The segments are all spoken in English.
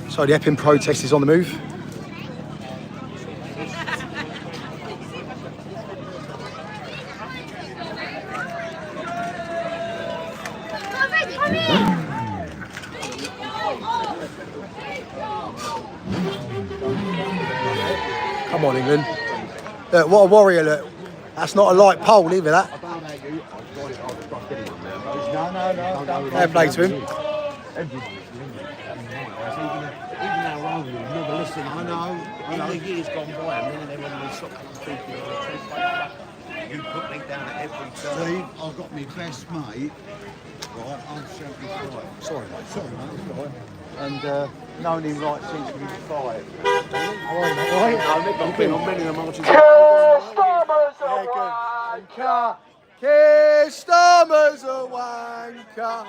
So the Epping protest is on the move. Come on, England. Look, what a warrior, look. That's not a light pole either, that. Fair play to him. I know. In the years gone by, and then when we stopped speaking, you put me down at every time. See, I've got my best mate. Right, I'm 75. Sorry, mate. Sorry, mate. It's all right. And known him like since he was 5. All right, mate. All right. I've been on many of the marches. Keir Starmer's a wanker.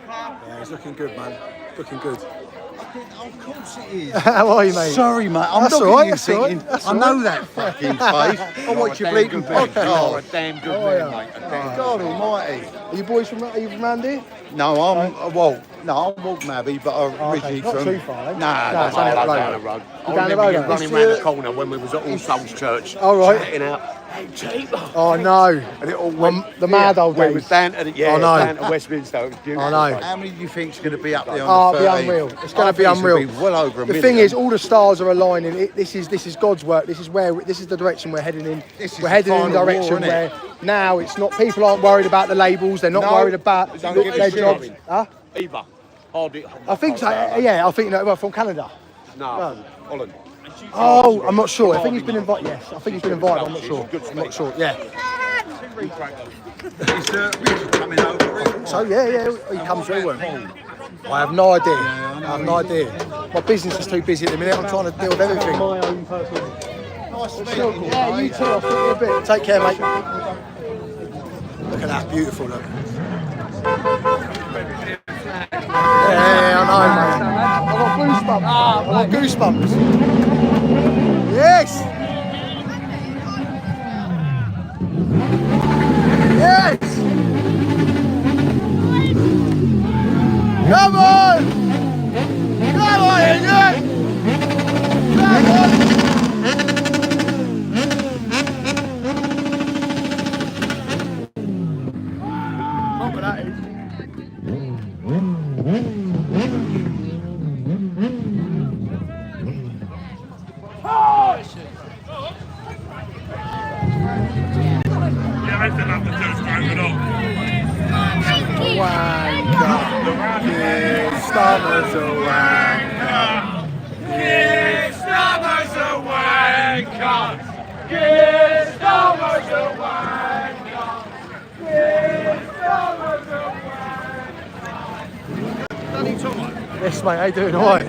Yeah, he's looking good, man. Looking good. Of course it is. How are you, mate? Sorry, mate. I'm That's looking all right, at you that's all right, thinking, that's I all know right. that fucking face. I watch your bleeding You're a podcast. damn good Oh, man, yeah. mate. A damn God almighty. Are you boys from around here? No, I'm I'm Walton Abbey, but I'm originally not from. too far, then. Nah, No, that's it's only I up love the down the road. road. I Down the remember road, you mate. running round the corner when we was at All Souls Church. Oh, right. Shouting out, hey, Cheaper. Oh, no. And it all went. The mad old When it days. was down to the, I know. down to Westminster. It was beautiful. I know. How many do you think's going to be up there Oh, on the it'll 13th? be unreal. It's going I to be think it's gonna unreal. be well over a The million. thing is, all the stars are aligning. This is God's work. This is the direction we're heading in. This is We're the heading in a final direction war, innit? where now it's not. People aren't worried about the labels. They're not No, worried about don't give a their shit. jobs. Huh? Either. Hardly. I think so. Yeah, I think well, from Canada. No. Holland. Oh, I'm not sure. I think he's been invited. Yes, I think he's been invited. I'm not sure. I'm not sure. Yeah. Is Richard coming over? So yeah, he comes through. Won't he? I have no idea. I have no idea. My business is too busy at the minute. I'm trying to deal with everything. Nice to meet you. Yeah, you too. I'll see you in a bit. Take care, mate. Look at that, beautiful look. Yeah, I know, mate. I've got goosebumps. I've got goosebumps. Yes! Yes! Come on! Come on, England! Come on! Look at that. Wanker. Keir Starmer's a wanker. Keir Starmer's a wanker. Keir Starmer's a wanker. Keir Starmer's a wanker. Yes, mate, how you doing? All right? How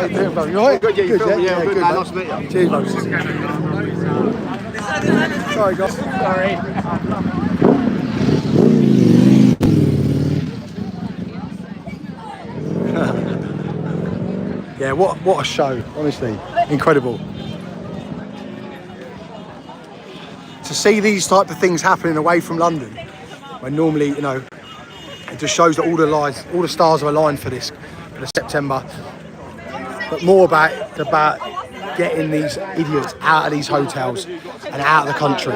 you doing, bro? You all right? Good, yeah, you feel me? Yeah, good, man. man. Nice to meet you. Cheers, bro. Sorry, guys. Sorry. Yeah, what a show, honestly. Incredible. To see these type of things happening away from London, when normally, you know, it just shows that all the stars are aligned for this, for the September. But more about getting these idiots out of these hotels and out of the country.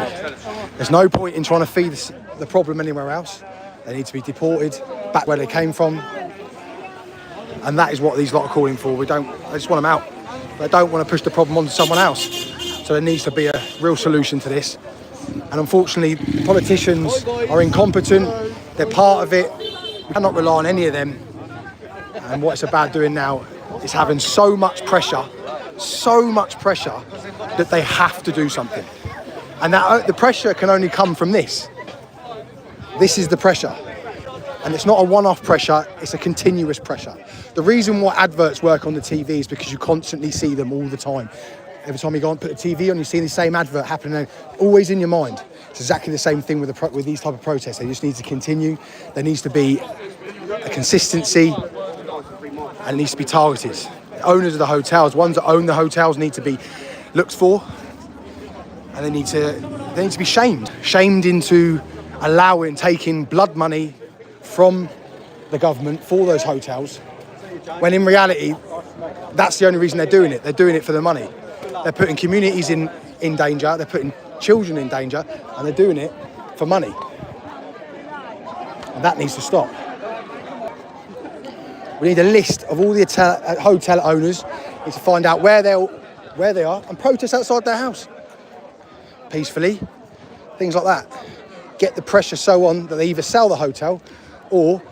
There's no point in trying to feed the problem anywhere else. They need to be deported back where they came from. And that is what these lot are calling for. They just want them out. They don't want to push the problem onto someone else. So there needs to be a real solution to this. And unfortunately, politicians are incompetent. They're part of it. We cannot rely on any of them. And what it's about doing now is having so much pressure that they have to do something. And that the pressure can only come from this. This is the pressure. And it's not a one-off pressure, it's a continuous pressure. The reason why adverts work on the TV is because you constantly see them all the time. Every time you go and put the TV on, you see the same advert happening, always in your mind. It's exactly the same thing with these type of protests. They just need to continue. There needs to be a consistency, and it needs to be targeted. The owners of the hotels, ones that own the hotels, need to be looked for, and they need to be shamed into taking blood money from the government for those hotels, when in reality that's the only reason they're doing it. They're doing it for the money. They're putting communities in danger, they're putting children in danger, and they're doing it for money. And that needs to stop. We need a list of all the hotel owners. We need to find out where they are and protest outside their house peacefully. Things like that. Get the pressure so on that they either sell the hotel or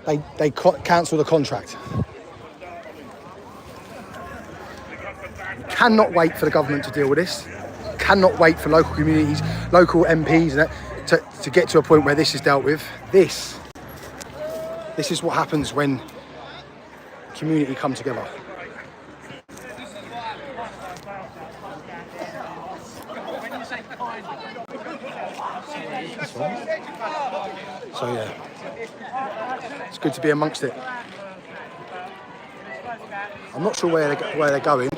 they cancel the contract. We cannot wait for the government to deal with this. Cannot wait for local communities, local MPs to get to a point where this is dealt with. This is what happens when community come together. So yeah, it's good to be amongst it. I'm not sure where they're going,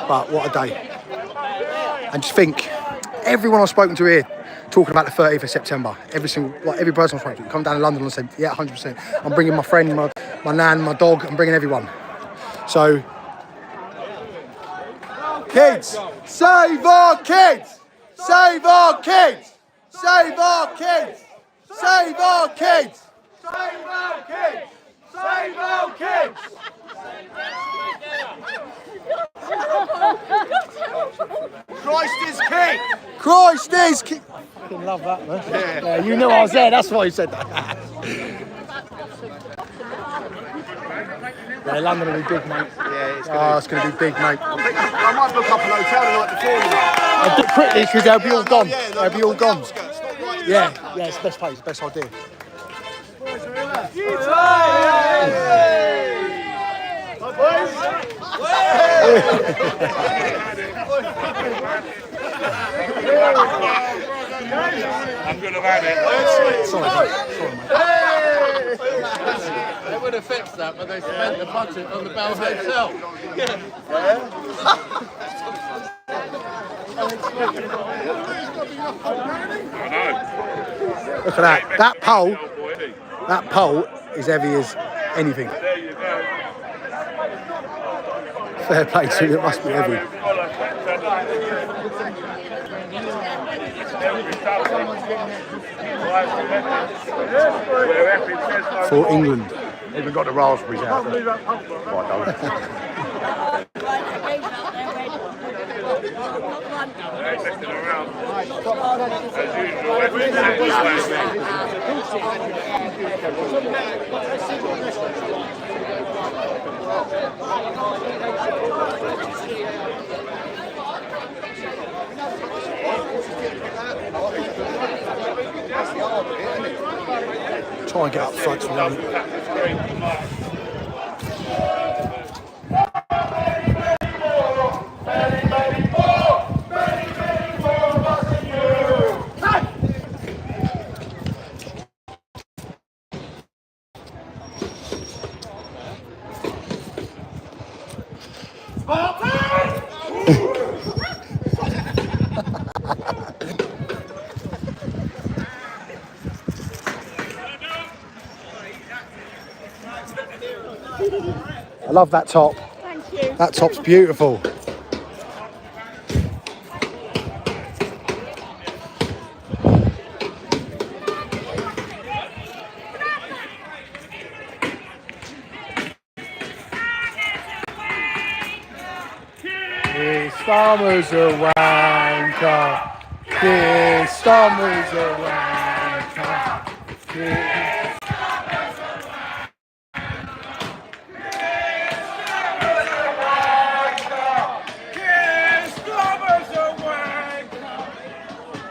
but what a day. And just think, everyone I've spoken to here talking about the 30th of September, every person I've spoken to, come down to London and say, yeah, 100%. I'm bringing my friend, my nan, my dog, I'm bringing everyone. So, kids, save our kids! Save our kids! Save our kids! Save our kids! Save our kids! Save our kids! Christ is king! Christ is king! I fucking love that, man. Yeah, you knew I was there, that's why you said that. Yeah, London will be big, mate. Yeah, it's going to be big, mate. I might book up an hotel the night before, you know. I'll do it quickly because they'll be all gone. They'll be all gone. Yeah, it's the best place, best idea. I'm going to have it. Sorry, mate. They would have fixed that, but they spent the budget on the Bell Hotel. Look at that. That pole is heavy as anything. There you go. Fair play to you, it must be heavy. For England. Even got the raspberries out. Quite nice. Try and get up front for them. I love that top. Thank you. That top's beautiful. This Starmer's a wanker. This Starmer's a wanker.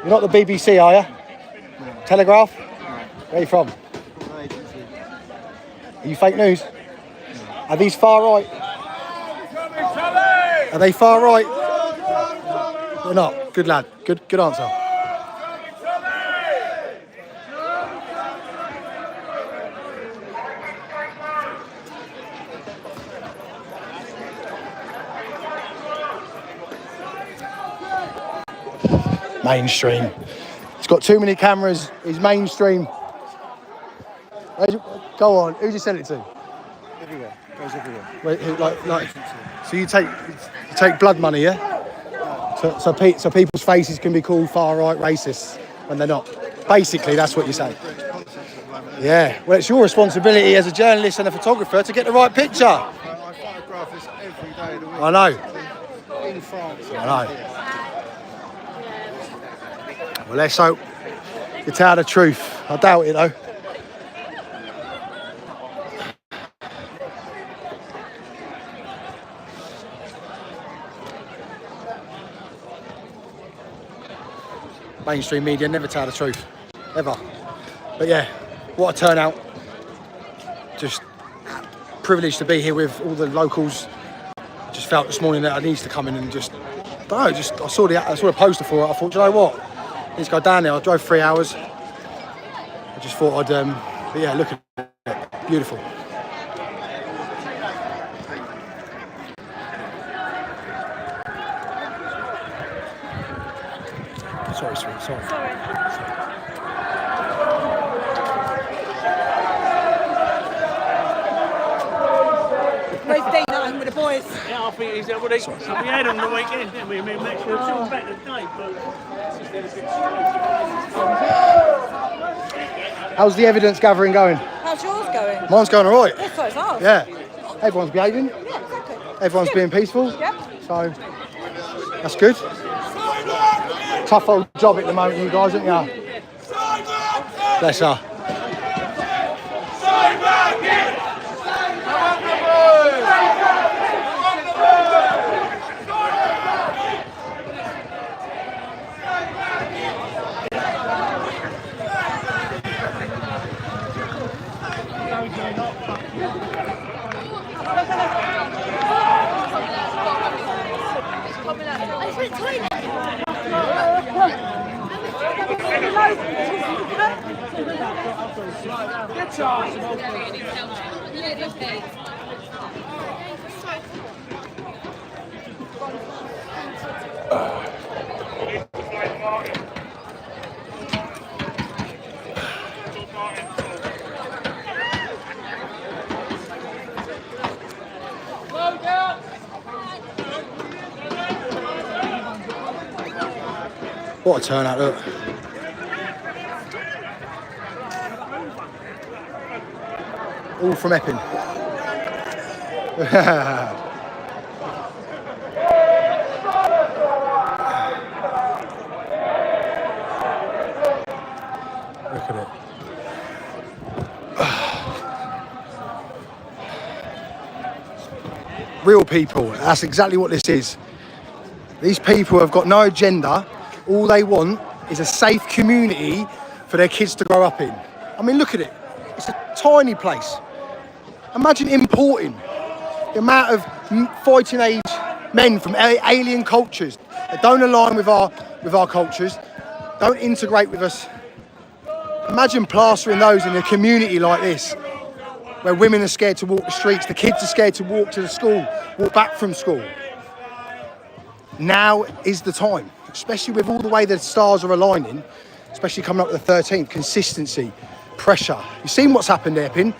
You're not the BBC, are you? No. Telegraph? No. Where are you from? Are you fake news? No. Are these far right? Are they far right? No. They're not. Good lad. Good answer. Mainstream. He's got too many cameras. He's mainstream. Go on. Who did you send it to? Everywhere. Goes everywhere. Like, so you take blood money, yeah? So people's faces can be called far right racists when they're not. Basically, that's what you say. Yeah. Well, it's your responsibility as a journalist and a photographer to get the right picture. I photograph this every day of the week. I know. In France. I know. Well, let's hope you tell the truth. I doubt it though. Mainstream media never tell the truth, ever. But yeah, what a turnout. Just privileged to be here with all the locals. Just felt this morning that I needed to come in and I saw the poster for it. I thought, you know what? I need to go down there. I drove 3 hours. I just thought I'd, but yeah, look at it. Beautiful. Sorry, sweet, sorry. Where's Dean at home with the boys? Yeah, I think he's we had him the weekend, didn't we? I mean, actually, we're still back today, but it's just How's the evidence gathering going? How's yours going? Mine's going all right. Yes, so it's ours. Yeah. Everyone's behaving. Yeah, exactly. Everyone's being peaceful. Yep. So that's good. Tough old job at the moment, you guys, aren't you? Bless her. What a turnout, look. All from Epping. Look at it. Real people, that's exactly what this is. These people have got no agenda. All they want is a safe community for their kids to grow up in. I mean, look at it. It's a tiny place. Imagine importing the amount of fighting age men from alien cultures that don't align with our cultures, don't integrate with us. Imagine plastering those in a community like this, where women are scared to walk the streets, the kids are scared to walk to the school, walk back from school. Now is the time, especially with all the way the stars are aligning, especially coming up with the 13th, consistency, pressure. You've seen what's happened there, Epping.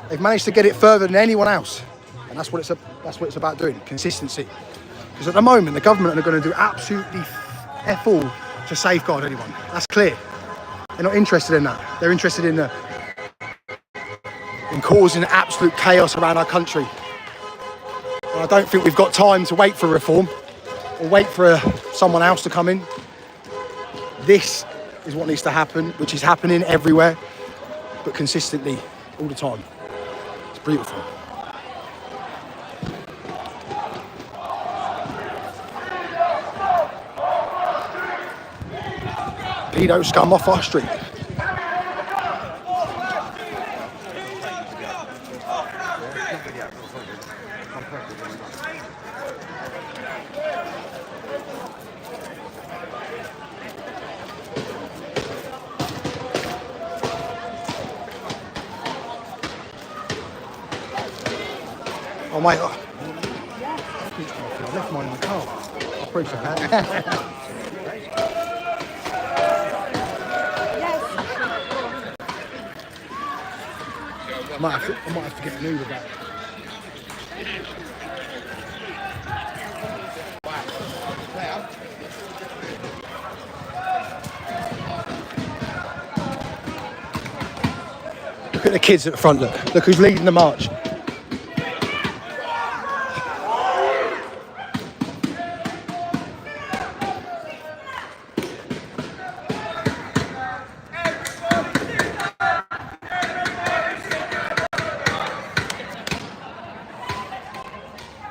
They've managed to get it further than anyone else. And that's what it's about doing, consistency. Because at the moment, the government are going to do absolutely F all to safeguard anyone. That's clear. They're not interested in that. They're interested in causing absolute chaos around our country. And I don't think we've got time to wait for reform or wait for someone else to come in. This is what needs to happen, which is happening everywhere, but consistently, all the time. It's beautiful. Pedo scum off our street. Oh mate, I left mine in the car. I appreciate that. I might have to get an Uber back. Look at the kids at the front, look. Look who's leading the march.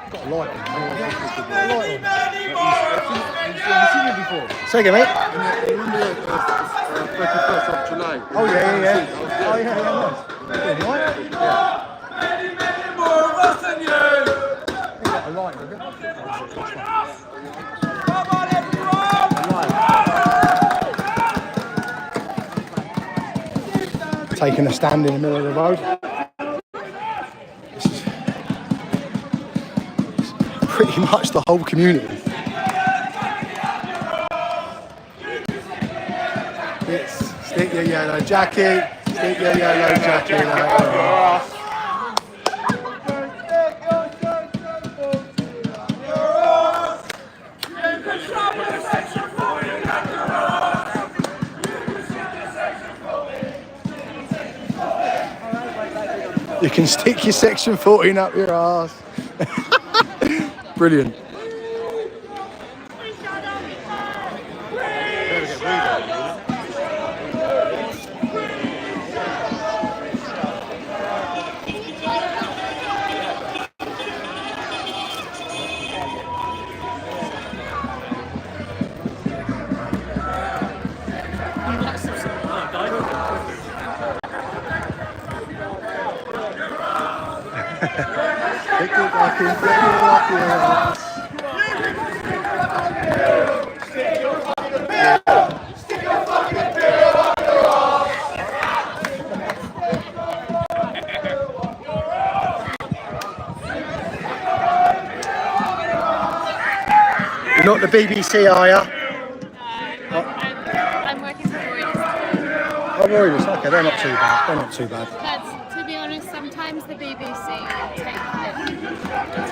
Got a light on. seen it before. Say again, mate. Remember 31st of July? Oh, yeah. Oh, yeah, nice. Good, right? Got a light, have you? Taking a stand in the middle of the road. This is pretty much the whole community. Stick your yellow jacket, stick your yellow jacket out. You can stick your section 14 up your ass. Brilliant. You're not the BBC, are you? I'm working for Reuters. Oh, Reuters. Okay, they're not too bad. They're not too bad. But to be honest, sometimes the BBC take it.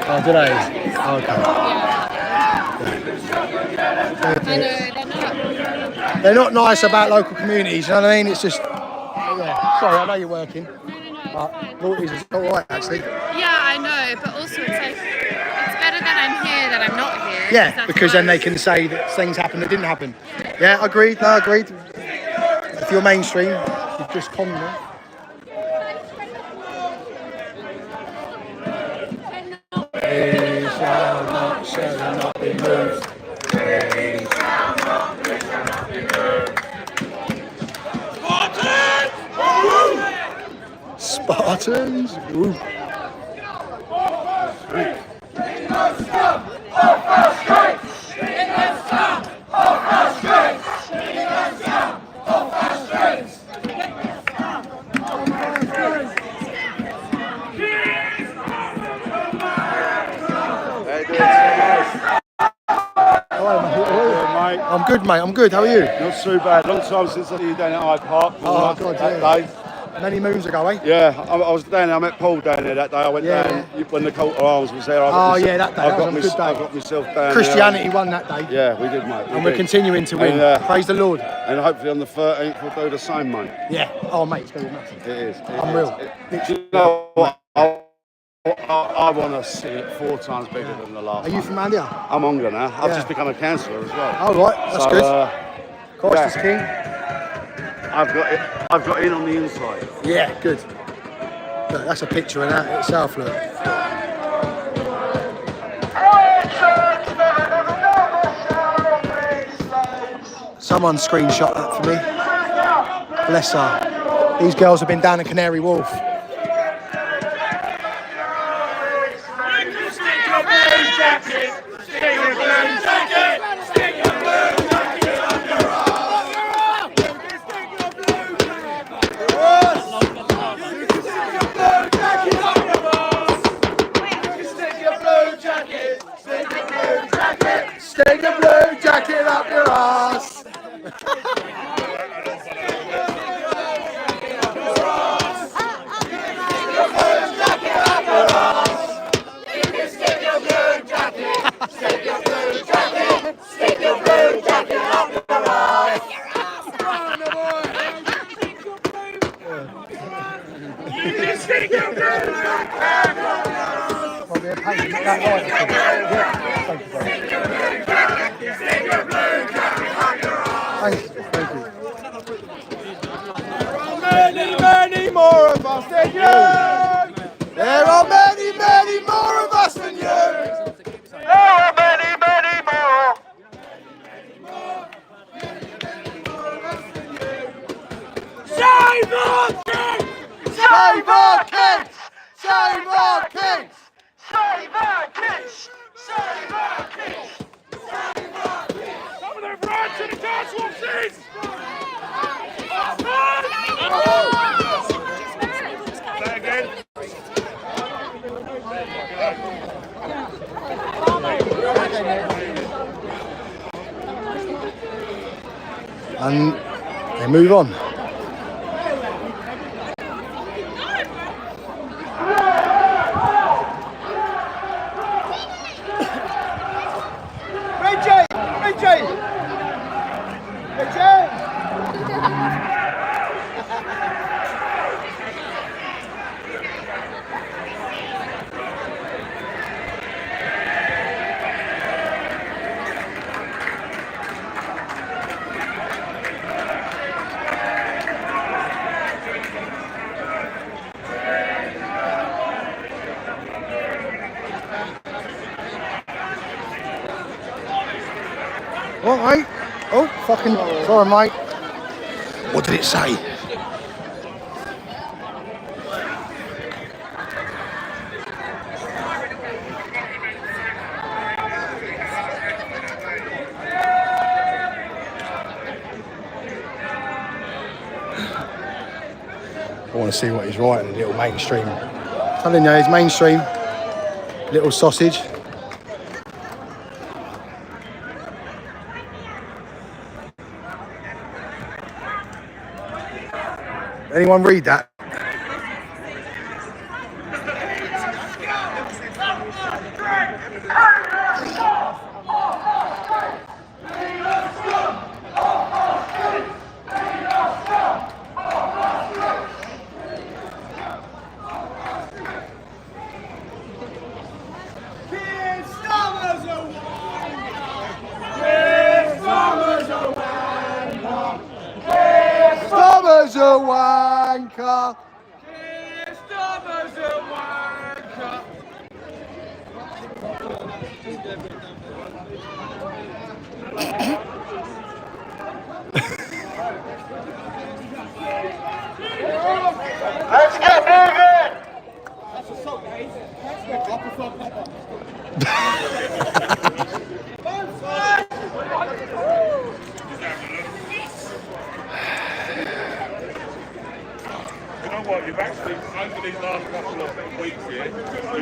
Oh, do they? Oh, okay. Yeah. I know, They're not nice about local communities, you know what I mean? It's just... Oh, yeah. Sorry, I know you're working. No, it's fine. Reuters is all right, actually. Yeah, I know, but also it's like, it's better that I'm here than I'm not here. Yeah, because then they can say that things happened that didn't happen. Yeah, agreed. No, agreed. If you're mainstream, you've just conned them. They shall not be moved. They shall not be moved. Spartans! Woo. I'm good, mate. I'm good. How are you? Not so bad. Long time since I see you down at Hyde Park. Oh, God, that yeah. day. Many moons ago, eh? Yeah, I was down there. I met Paul down there that day. I went down when the Cult of Arms was there. That day. That was a good day. I got myself down. Christianity won that day. Yeah, we did, mate. And we're continuing to win. Praise the Lord. And hopefully on the 13th we'll do the same, mate. Yeah. Oh, mate, it's going to be massive. It is. Unreal. Do you know what? I want to see it 4 times bigger than the last. Are you from around here? I'm Ongar now. I've just become a councillor as well. Oh, right. That's good. Christ is king. I've got in on the inside. Yeah, good. Look, that's a picture of that itself, look. Someone screenshot that for me. Bless her. These girls have been down in Canary Wharf. Stick a blue jacket up your ass. Thank you. Many, many more of us than you. There are many, many more of us than you. There are many, many more. Save our kids! Save our kids! Save our kids! Save our kids! Save our kids! Save our kids! Some of them right to the dance watches! Say again. And they move on. What, mate? Oh, fucking. Sorry, mate. What did it say? I want to see what he's writing, little mainstream. Telling you, he's mainstream. Little sausage. Anyone read that? Starmer's a wanker. Starmer's a wanker. Let's get moving! That's a sock, guys. I prefer Pepper. You know what, you've actually, over these last couple of weeks here, before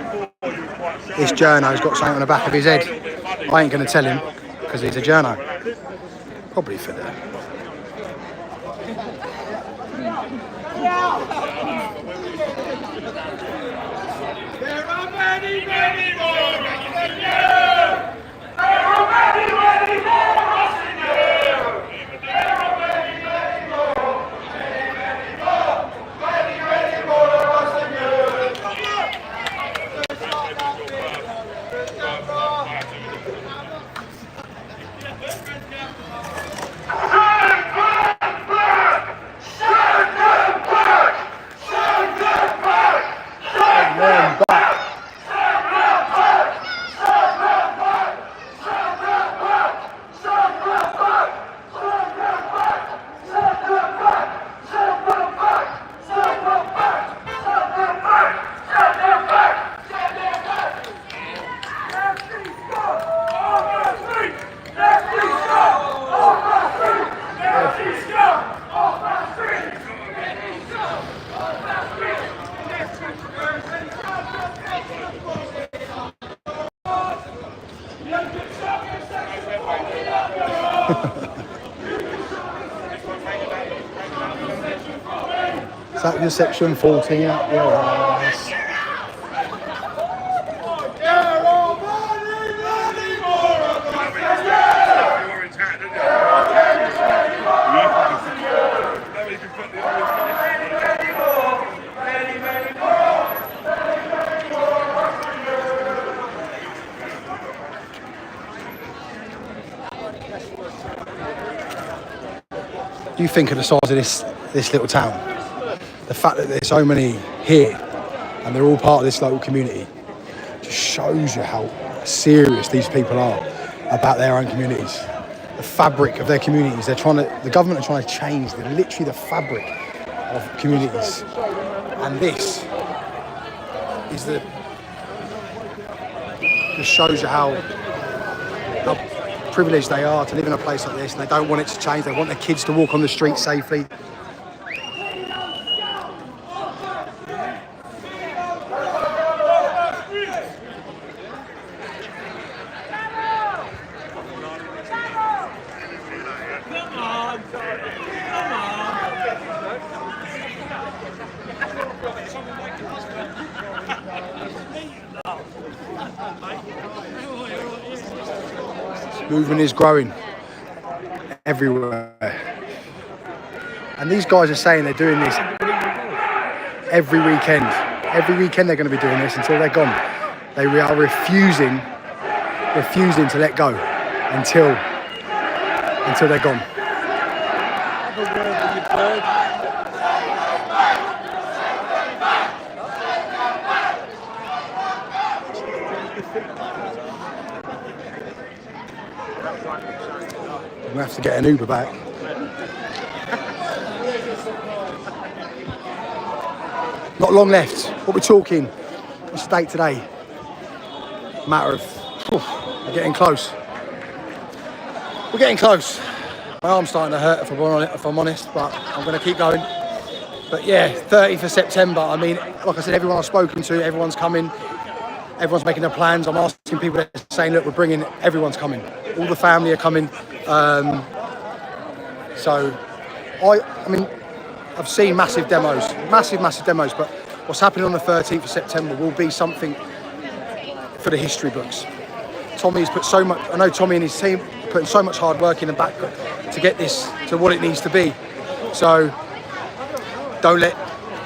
you were quite shy. This journo's got something on the back of his head. I ain't going to tell him because he's a journo. Probably for that. There are many, many more of us than you! There are many, many more of us than you! There are many, many more! Many, many more! Many, many more of us than you! Is that your section 14 up your ass? you think of the size of this little town. The fact that there's so many here and they're all part of this local community just shows you how serious these people are about their own communities. The fabric of their communities. The government are trying to change literally the fabric of communities. And this is just shows you how privileged they are to live in a place like this, and they don't want it to change. They want their kids to walk on the street safely. Movement is growing everywhere. And these guys are saying they're doing this every weekend. Every weekend they're going to be doing this until they're gone. They are refusing to let go until they're gone. We'll have to get an Uber back. Not long left. What we're talking, what's the date today? Matter of, we're getting close. We're getting close. My arm's starting to hurt if I'm honest, but I'm going to keep going. But yeah, 30th of September, I mean, like I said, everyone I've spoken to, everyone's coming. Everyone's making their plans. I'm asking people, they're saying, look, everyone's coming. All the family are coming. So, I mean, I've seen massive demos, but what's happening on the 13th of September will be something for the history books. Tommy's put so much, I know Tommy and his team putting so much hard work in the back to get this to what it needs to be. So, don't let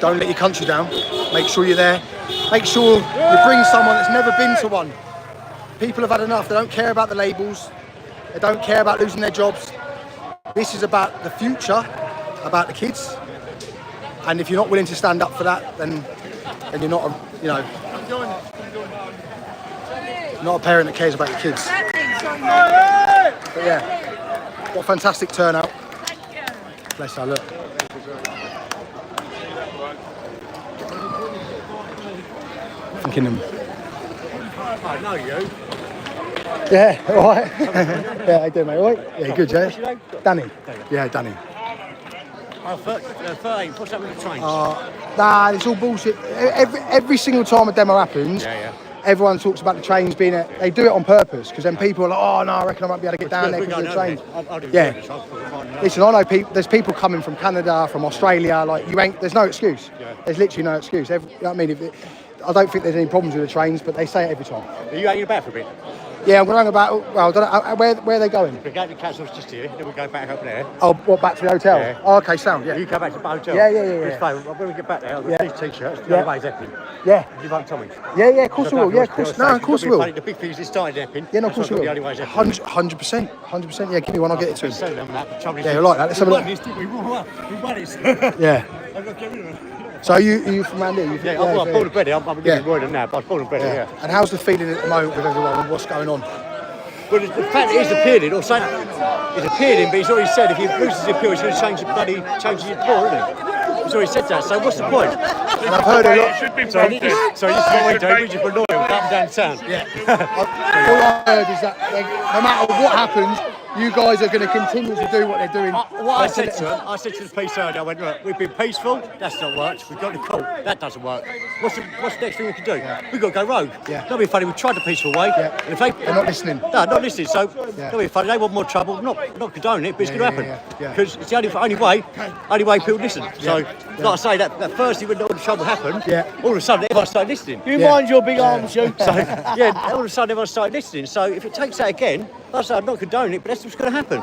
your country down. Make sure you're there. Make sure you bring someone that's never been to one. People have had enough. They don't care about the labels. They don't care about losing their jobs. This is about the future, about the kids. And if you're not willing to stand up for that, then you're not not a parent that cares about your kids. But yeah, what a fantastic turnout. Bless her, look. Thinking them. I know you. Yeah, all right. Yeah, I do, mate. All right? Yeah, good, yeah. Danny. Yeah, Danny. Oh, 13, what's up with the trains? Nah, it's all bullshit. Every single time a demo happens, everyone talks about the trains being they do it on purpose, because then people are like, oh no, I reckon I won't be able to get down there because of the trains. Yeah. Listen, I know there's people coming from Canada, from Australia, like there's no excuse. There's literally no excuse. You know what I mean? I don't think there's any problems with the trains, but they say it every time. Are you hanging about for a bit? Yeah, we're going about, well, I don't know, where are they going? We're going to Castle's just here, then we go back up there. Oh, what, back to the hotel? Yeah. Oh, okay, sound, yeah. You go back to the hotel? Yeah. It's fine. When we get back there, I'll get these t-shirts, the other way's Epping. Yeah. You want Tommy? Yeah, of course we will. Yeah, of course. No, of course we will. The big thing is it started Epping. Yeah, no, of course we will. 100%. Yeah, give me one, I'll get it to him. Yeah, you like that? Let's have a look. We won it. Yeah. So are you from around here? Yeah, I'm born and bred here. I'm getting Royden now, but I'm born and bred here. And how's the feeling at the moment with everyone and what's going on? Well, the fact that he's appealing, or saying he's appealing, but he's already said if he loses his appeal, he's going to change his law, isn't he? He's already said that, so what's the point? And I've heard a lot. So this is what we do, we just put loyal, up and down town. Yeah. All I heard is that no matter what happens, you guys are going to continue to do what they're doing. I said to the police earlier, I went, look, we've been peaceful, that's not worked. We've got the court, that doesn't work. What's the next thing we can do? We've got to go rogue. Yeah. Not be funny, we tried the peaceful way. Yeah. And if they're not listening. No, not listening, so not be funny, they want more trouble. Not condoning it, but it's going to happen. Because it's the only way people listen. So, like I say, that Thursday when all the trouble happened, all of a sudden everyone started listening. You mind your big arms, you? So, all of a sudden everyone started listening. So if it takes that again, like I say, I'm not condoning it, but that's what's going to happen.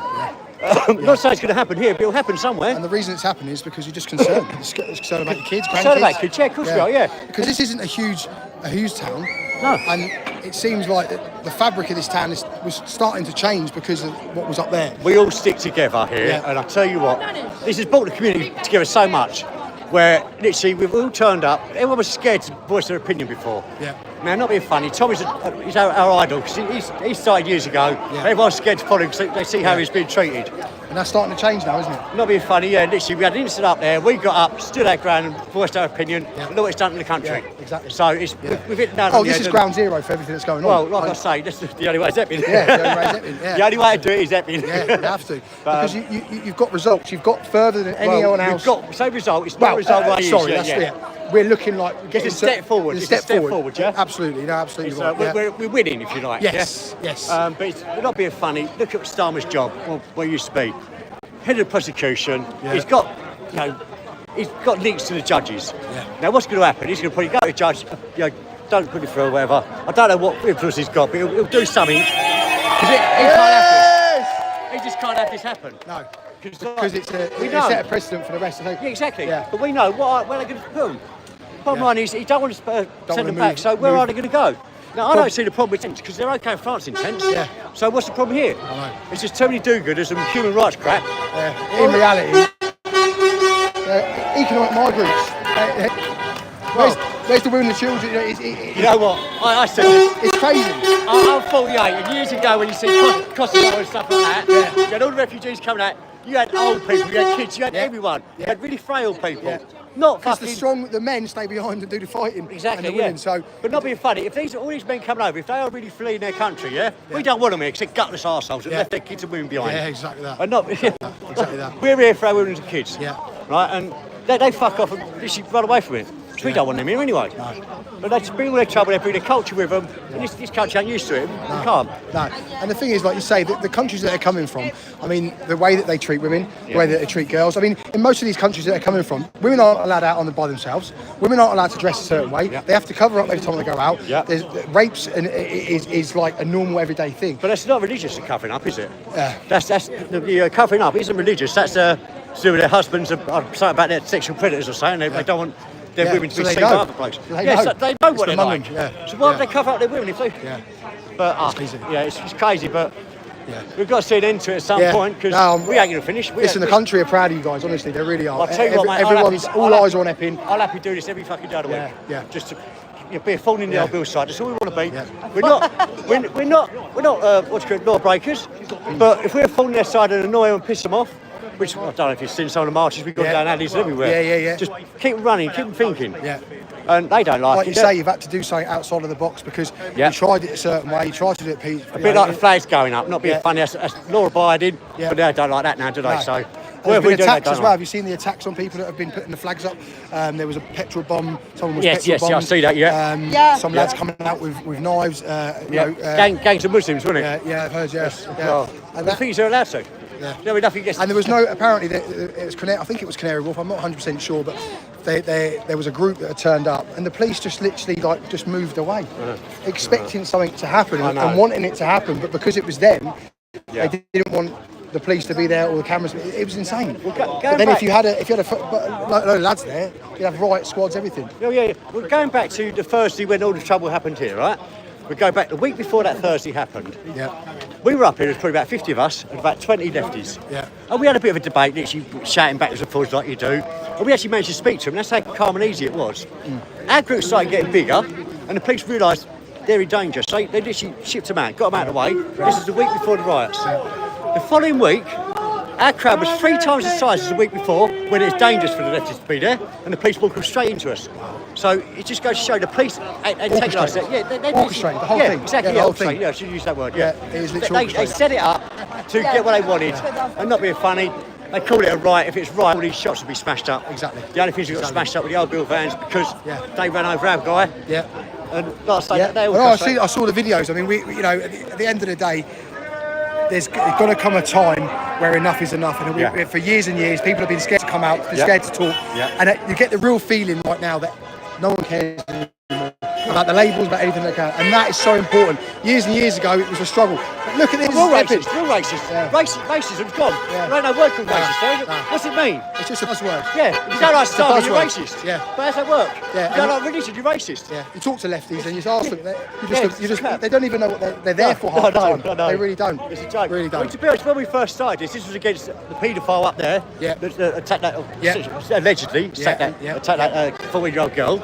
I'm not saying it's going to happen here, but it'll happen somewhere. And the reason it's happening is because you're just concerned. You're concerned about your kids, grandkids. Concerned about kids, yeah, of course we are, yeah. Because this isn't a huge town. No. And it seems like the fabric of this town was starting to change because of what was up there. We all stick together here, and I tell you what, this has brought the community together so much. Where literally we've all turned up. Everyone was scared to voice their opinion before. Yeah. Now, not being funny, Tommy's he's our idol because he started years ago. Yeah. Everyone's scared to follow him because they see how he's being treated. And that's starting to change now, isn't it? Not being funny, yeah. Literally, we had an incident up there. We got up, stood our ground, and voiced our opinion. Yeah. And look what it's done to the country. Yeah, exactly. So it's we've hit down. Oh, this is ground zero for everything that's going on. Well, like I say, that's the only way it's Epping. Yeah, the only way is Epping. Yeah. The only way to do it is Epping. Yeah, you have to. Because you've got results. You've got further than anyone else. We've got same result. It's not a result right sorry, here. that's it. We're looking like It's a step forward. It's a step forward. Yeah. Absolutely, no, absolutely. Right, we're winning, if you like. Yes, yes. But we're not being funny. Look at Starmer's job, where he used to be. Head of the prosecution. Yeah. He's got links to the judges. Yeah. Now, what's going to happen? He's going to probably go to the judge. Don't put it through or whatever. I don't know what influence he's got, but he'll do something. Because he can't have this. He just can't have this happen. No. Because It set a precedent for the rest of the. Yeah, exactly. Yeah. But we know where they're going to put them. Bottom line is, he don't want to send them back. So where move. are they going to go? Now, I don't see the problem with tents because they're okay in France in tents. Yeah. So what's the problem here? I know. It's just too many do-gooders and human rights crap. In reality, economic migrants. Where's the women and children? You know what? I said this. It's crazy. I'm 48, and years ago when you see Kosovo and stuff like that, you had all the refugees coming out. You had old people, you had kids, you had everyone. You had really frail people. Yeah. Not Because fucking... the men stay behind and do the fighting. Exactly, and the women, so. But not being funny, if all these men coming over, if they are really fleeing their country, we don't want them here, except gutless arseholes that left their kids and women behind. Yeah, exactly that. And not, Exactly that. We're here for our women and kids. Yeah. Right, and they fuck off and literally run away from it. Because we don't want them here anyway. No. But they just bring all their trouble, they bring their culture with them, and this country ain't used to it. We can't. No, and the thing is, like you say, the countries that they're coming from, I mean, the way that they treat women, the way that they treat girls, I mean, in most of these countries that they're coming from, women aren't allowed out by themselves, women aren't allowed to dress a certain way, they have to cover up every time they go out, there's rapes and is like a normal everyday thing. But that's not religious, the covering up, is it? Yeah. That's the covering up isn't religious, that's to do with their husbands, something about their sexual predators or something, they don't want their women to be seen by other blokes. They know. So they know what they're like. Yeah. So why would they cover up their women if they... Yeah. But, crazy. Yeah, it's crazy, but we've got to see an end to it at some point, because we ain't going to finish. Listen, the country are proud of you guys, honestly, they really are. I'll tell you what, mate, all eyes are on Epping. I'll happily do this every fucking day of the week. Yeah. Just to be a thorn in the old Bill's side. That's all we want to be. Yeah. We're not what's called law breakers, but if we're a thorn in their side and annoy them and piss them off, which I don't know if you've seen some of the marches we've got down alleys everywhere. Yeah. Just keep running, keep them thinking. Yeah. And they don't like it. Like you say, you've had to do something outside of the box because you tried it a certain way, you tried to do it peacefully. A bit like the flags going up, not being funny, that's law abiding, but they don't like that now, do they? No. So, There's been attacks as well. like. Have you seen the attacks on people that have been putting the flags up? There was a petrol bomb. Someone was Yes, petrol bombed. I see that. Some lads coming out with knives. Gangs of Muslims, wasn't it? Yeah, I've heard. Yes. Well, And I think they're allowed to. Yeah. No, nothing gets. And there was no. Apparently, it was Canary. I think it was Canary Wharf. I'm not 100% sure, but there was a group that had turned up, and the police just literally just moved away, expecting something to happen and wanting it to happen, but because it was them, they didn't want the police to be there or the cameras. It was insane. But then if you had a load of lads there, you'd have riot squads, everything. Yeah. Well, going back to the Thursday when all the trouble happened here, right? We go back the week before that Thursday happened. Yeah. We were up here, there was probably about 50 of us and about 20 lefties. Yeah. And we had a bit of a debate, literally shouting backwards and forwards like you do. And we actually managed to speak to them. That's how calm and easy it was. Our group started getting bigger, and the police realised they're in danger. So they literally shipped them out, got them out of the way. This is the week before the riots. The following week, our crowd was 3 times the size as the week before, when it's dangerous for the leftists to be there, and the police walked them straight into us. So it just goes to show the police and take us. They orchestrate the whole thing. Exactly, the whole orchestrate. thing. Yeah, I should use that word. Yeah, it is literally They set it up to get what they wanted, and not being funny. They call it a riot. If it's right, all these shops will be smashed up. Exactly. The only things that got smashed up were the old Bill vans because they ran over our guy. Yeah. And like I say, they all. Well, I saw the videos. I mean, at the end of the day, there's got to come a time where enough is enough, and for years and years, people have been scared to come out, been scared to talk, and you get the real feeling right now that no one cares anymore. about the labels, about anything they can. And that is so important. Years and years ago, it was a struggle. But look at this. We're all Epping. racist. We're all racist. Yeah. Racism's gone. Yeah. There ain't no word called racist. There, is it? No. What's it mean? It's just a buzzword. Yeah. If you don't like It's a Starbucks, you're buzzword. racist. Yeah. But how's that work? Yeah, If you don't and- like religion, you're racist. Yeah, you talk to lefties and you ask them, Yeah, they don't even know what they're there for half the time. I know. They really don't. It's a joke. Really don't. Well, to be honest, when we first started this was against the paedophile up there. Yeah. That attacked that, Yeah. allegedly, Yeah, attacked that 14-year-old girl.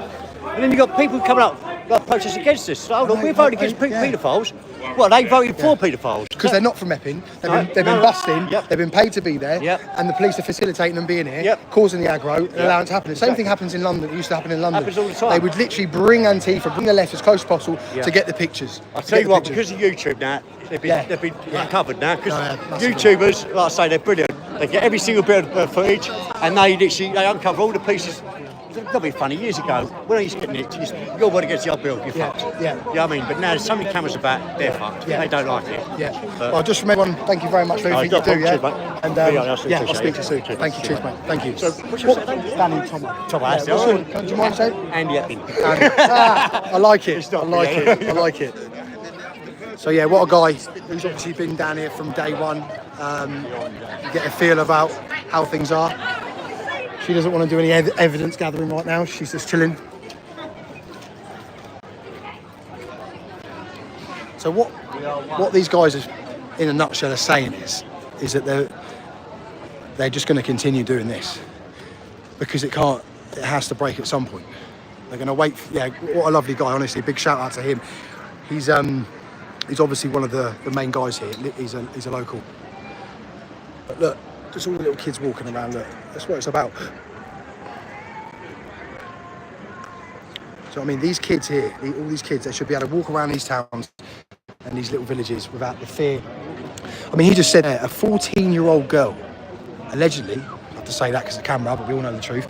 And then you got people coming up, like protesting against this. So, hold on, we're voting against paedophiles. Well, they voted for paedophiles. Because they're not from Epping. They've been No. busting. Yep. They've been paid to be there. Yep. And the police are facilitating them being here, Yep. causing the aggro, and allowing it to happen. The same thing happens in London. It used to happen in London. Happens all the time. They would literally bring Antifa, bring the left as close as possible Yeah. to get the pictures. I'll To tell get you the what, pictures. because of YouTube now, they've been uncovered now, because No, yeah, massively. YouTubers, like I say, they're brilliant. They get every single bit of footage, and they uncover all the pieces. That'll be funny. Years ago, when I used to get nicked, your body gets the old bill, you're fucked. Yeah. You know what I mean? But now there's so many cameras about, they're fucked. Yeah. They don't like it. Yeah. But- Well, just from everyone, thank you very much for everything no you do, yeah? problem, cheers, mate. And Yeah, I'll speak to I'll you speak to you soon. soon. Thank you, cheers, mate. Thank you. So, what's your name? Danny Thomas. Thomas, Yeah, what's your- do you mind saying? Andy Epping. I like it. not I like me, it. I like it. So yeah, what a guy who's obviously been down here from day one. You get a feel about how things are. She doesn't want to do any evidence gathering right now. She's just chilling. So what these guys are, in a nutshell, are saying is that they're just going to continue doing this because it has to break at some point. They're going to wait. What a lovely guy, honestly. Big shout out to him. He's obviously one of the main guys here. He's a local. But look, just all the little kids walking around. Look, that's what it's about. So I mean, these kids here, all these kids, they should be able to walk around these towns and these little villages without the fear. I mean, he just said a 14-year-old girl, allegedly, I have to say that because of the camera, but we all know the truth,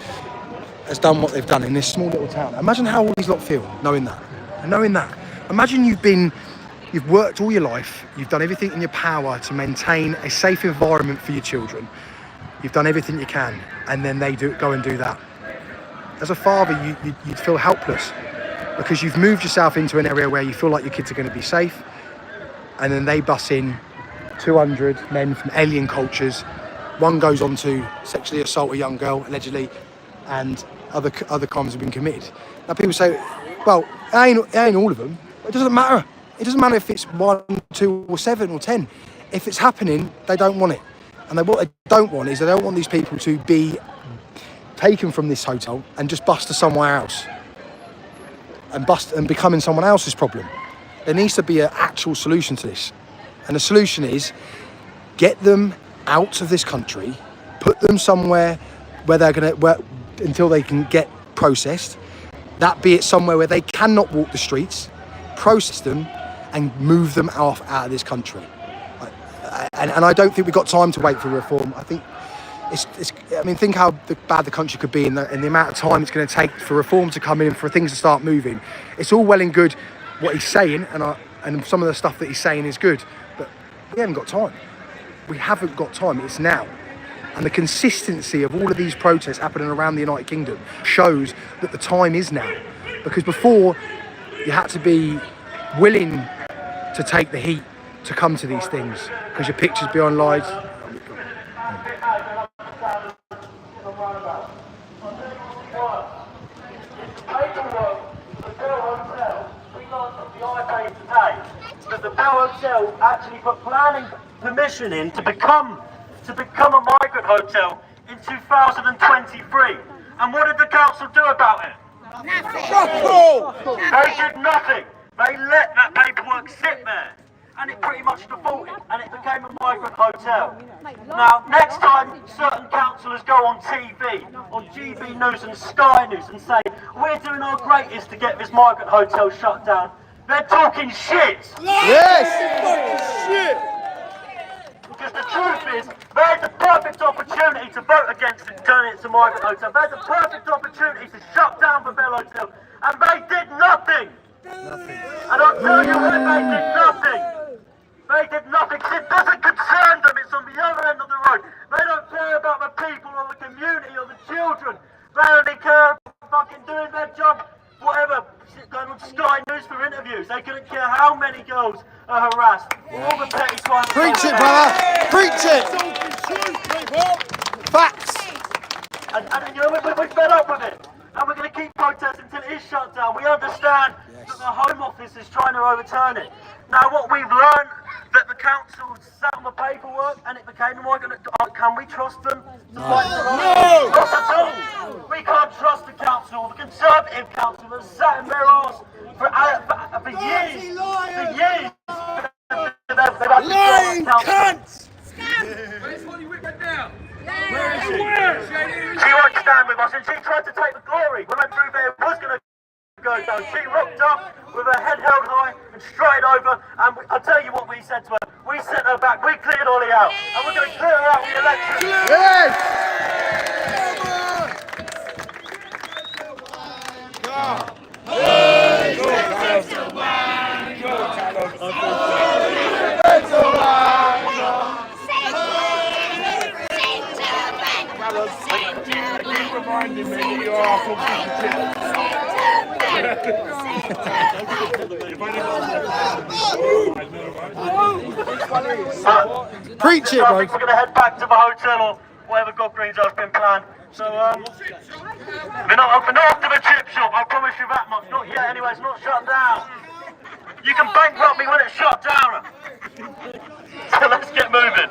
has done what they've done in this small little town. Imagine how all these lot feel knowing that. And knowing that. Imagine you've worked all your life, you've done everything in your power to maintain a safe environment for your children. You've done everything you can, and then they go and do that. As a father, you'd feel helpless because you've moved yourself into an area where you feel like your kids are going to be safe, and then they bus in 200 men from alien cultures. One goes on to sexually assault a young girl, allegedly, and other crimes have been committed. Now people say, well, it ain't all of them. It doesn't matter. It doesn't matter if it's 1, 2 or 7 or 10. If it's happening, they don't want it. And what they don't want is they don't want these people to be taken from this hotel and just bust to somewhere else and becoming someone else's problem. There needs to be an actual solution to this. And the solution is get them out of this country, put them somewhere where they're going to, until they can get processed. That be it somewhere where they cannot walk the streets, process them and move them out of this country. And I don't think we've got time to wait for reform. I think think how bad the country could be and the amount of time it's going to take for reform to come in and for things to start moving. It's all well and good what he's saying, and some of the stuff that he's saying is good, but we haven't got time. We haven't got time. It's now. And the consistency of all of these protests happening around the United Kingdom shows that the time is now. Because before, you had to be willing to take the heat to come to these things, because your pictures be on live. That the Bell Hotel actually put planning permission in to become a migrant hotel in 2023. And what did the council do about it? Nothing. They did nothing. They let that paperwork sit there, and it pretty much defaulted, and it became a migrant hotel. Now, next time certain councillors go on TV, on GB News and Sky News, and say, we're doing our greatest to get this migrant hotel shut down, they're talking shit! Yes! Shit! Because the truth is, they had the perfect opportunity to vote against it, turning it to migrant hotel. They had the perfect opportunity to shut down the Bell Hotel, and they did nothing! And I'll tell you why they did nothing! They did nothing, because it doesn't concern them, it's on the other end of the road. They don't care about the people or the community or the children. They only care about fucking doing their job, whatever, going on Sky They couldn't care how many girls are harassed. All the petty swines. Preach it, brother. Preach it. Facts. And you know, we're fed up with it. And we're going to keep protesting until it is shut down. We understand that the Home Office is trying to overturn it. Now, what we've learned, that the council sat on the paperwork and it became, can we trust them to fight for us? No! Not at all. We can't trust the council, the Conservative council that sat in their arse for years. For years. Lying cunts! She won't stand with us, and she tried to take the glory. We went through there, it was going to go down. She rocked up with her head held high and straight over, and I'll tell you what we said to her. We sent her back, we cleared Ollie out, and we're going to clear her out in the election. Yes! Reminding me that you're Arsenal Preach it, I bro. think we're going to head back to the hotel or whatever God Green's has been planned. So, we're not off to the chip shop, I promise you that much. Not yet, anyway, it's not shut down. You can bankrupt me when it's shut down. So let's get moving.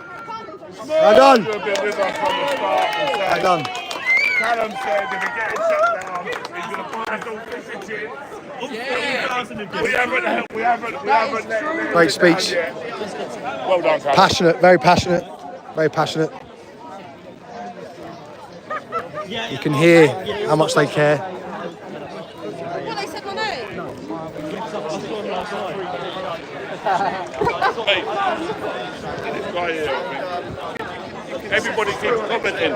Well done. You've been with us from the start. Well done. Callum said if we get it shut down, he's going to buy us all fish and chips. We haven't let Great speech. Well done, Callum. Passionate, very passionate, very passionate. You can hear how much they care. Well, they said my name. Hey, this guy here, I think. Everybody keeps commenting.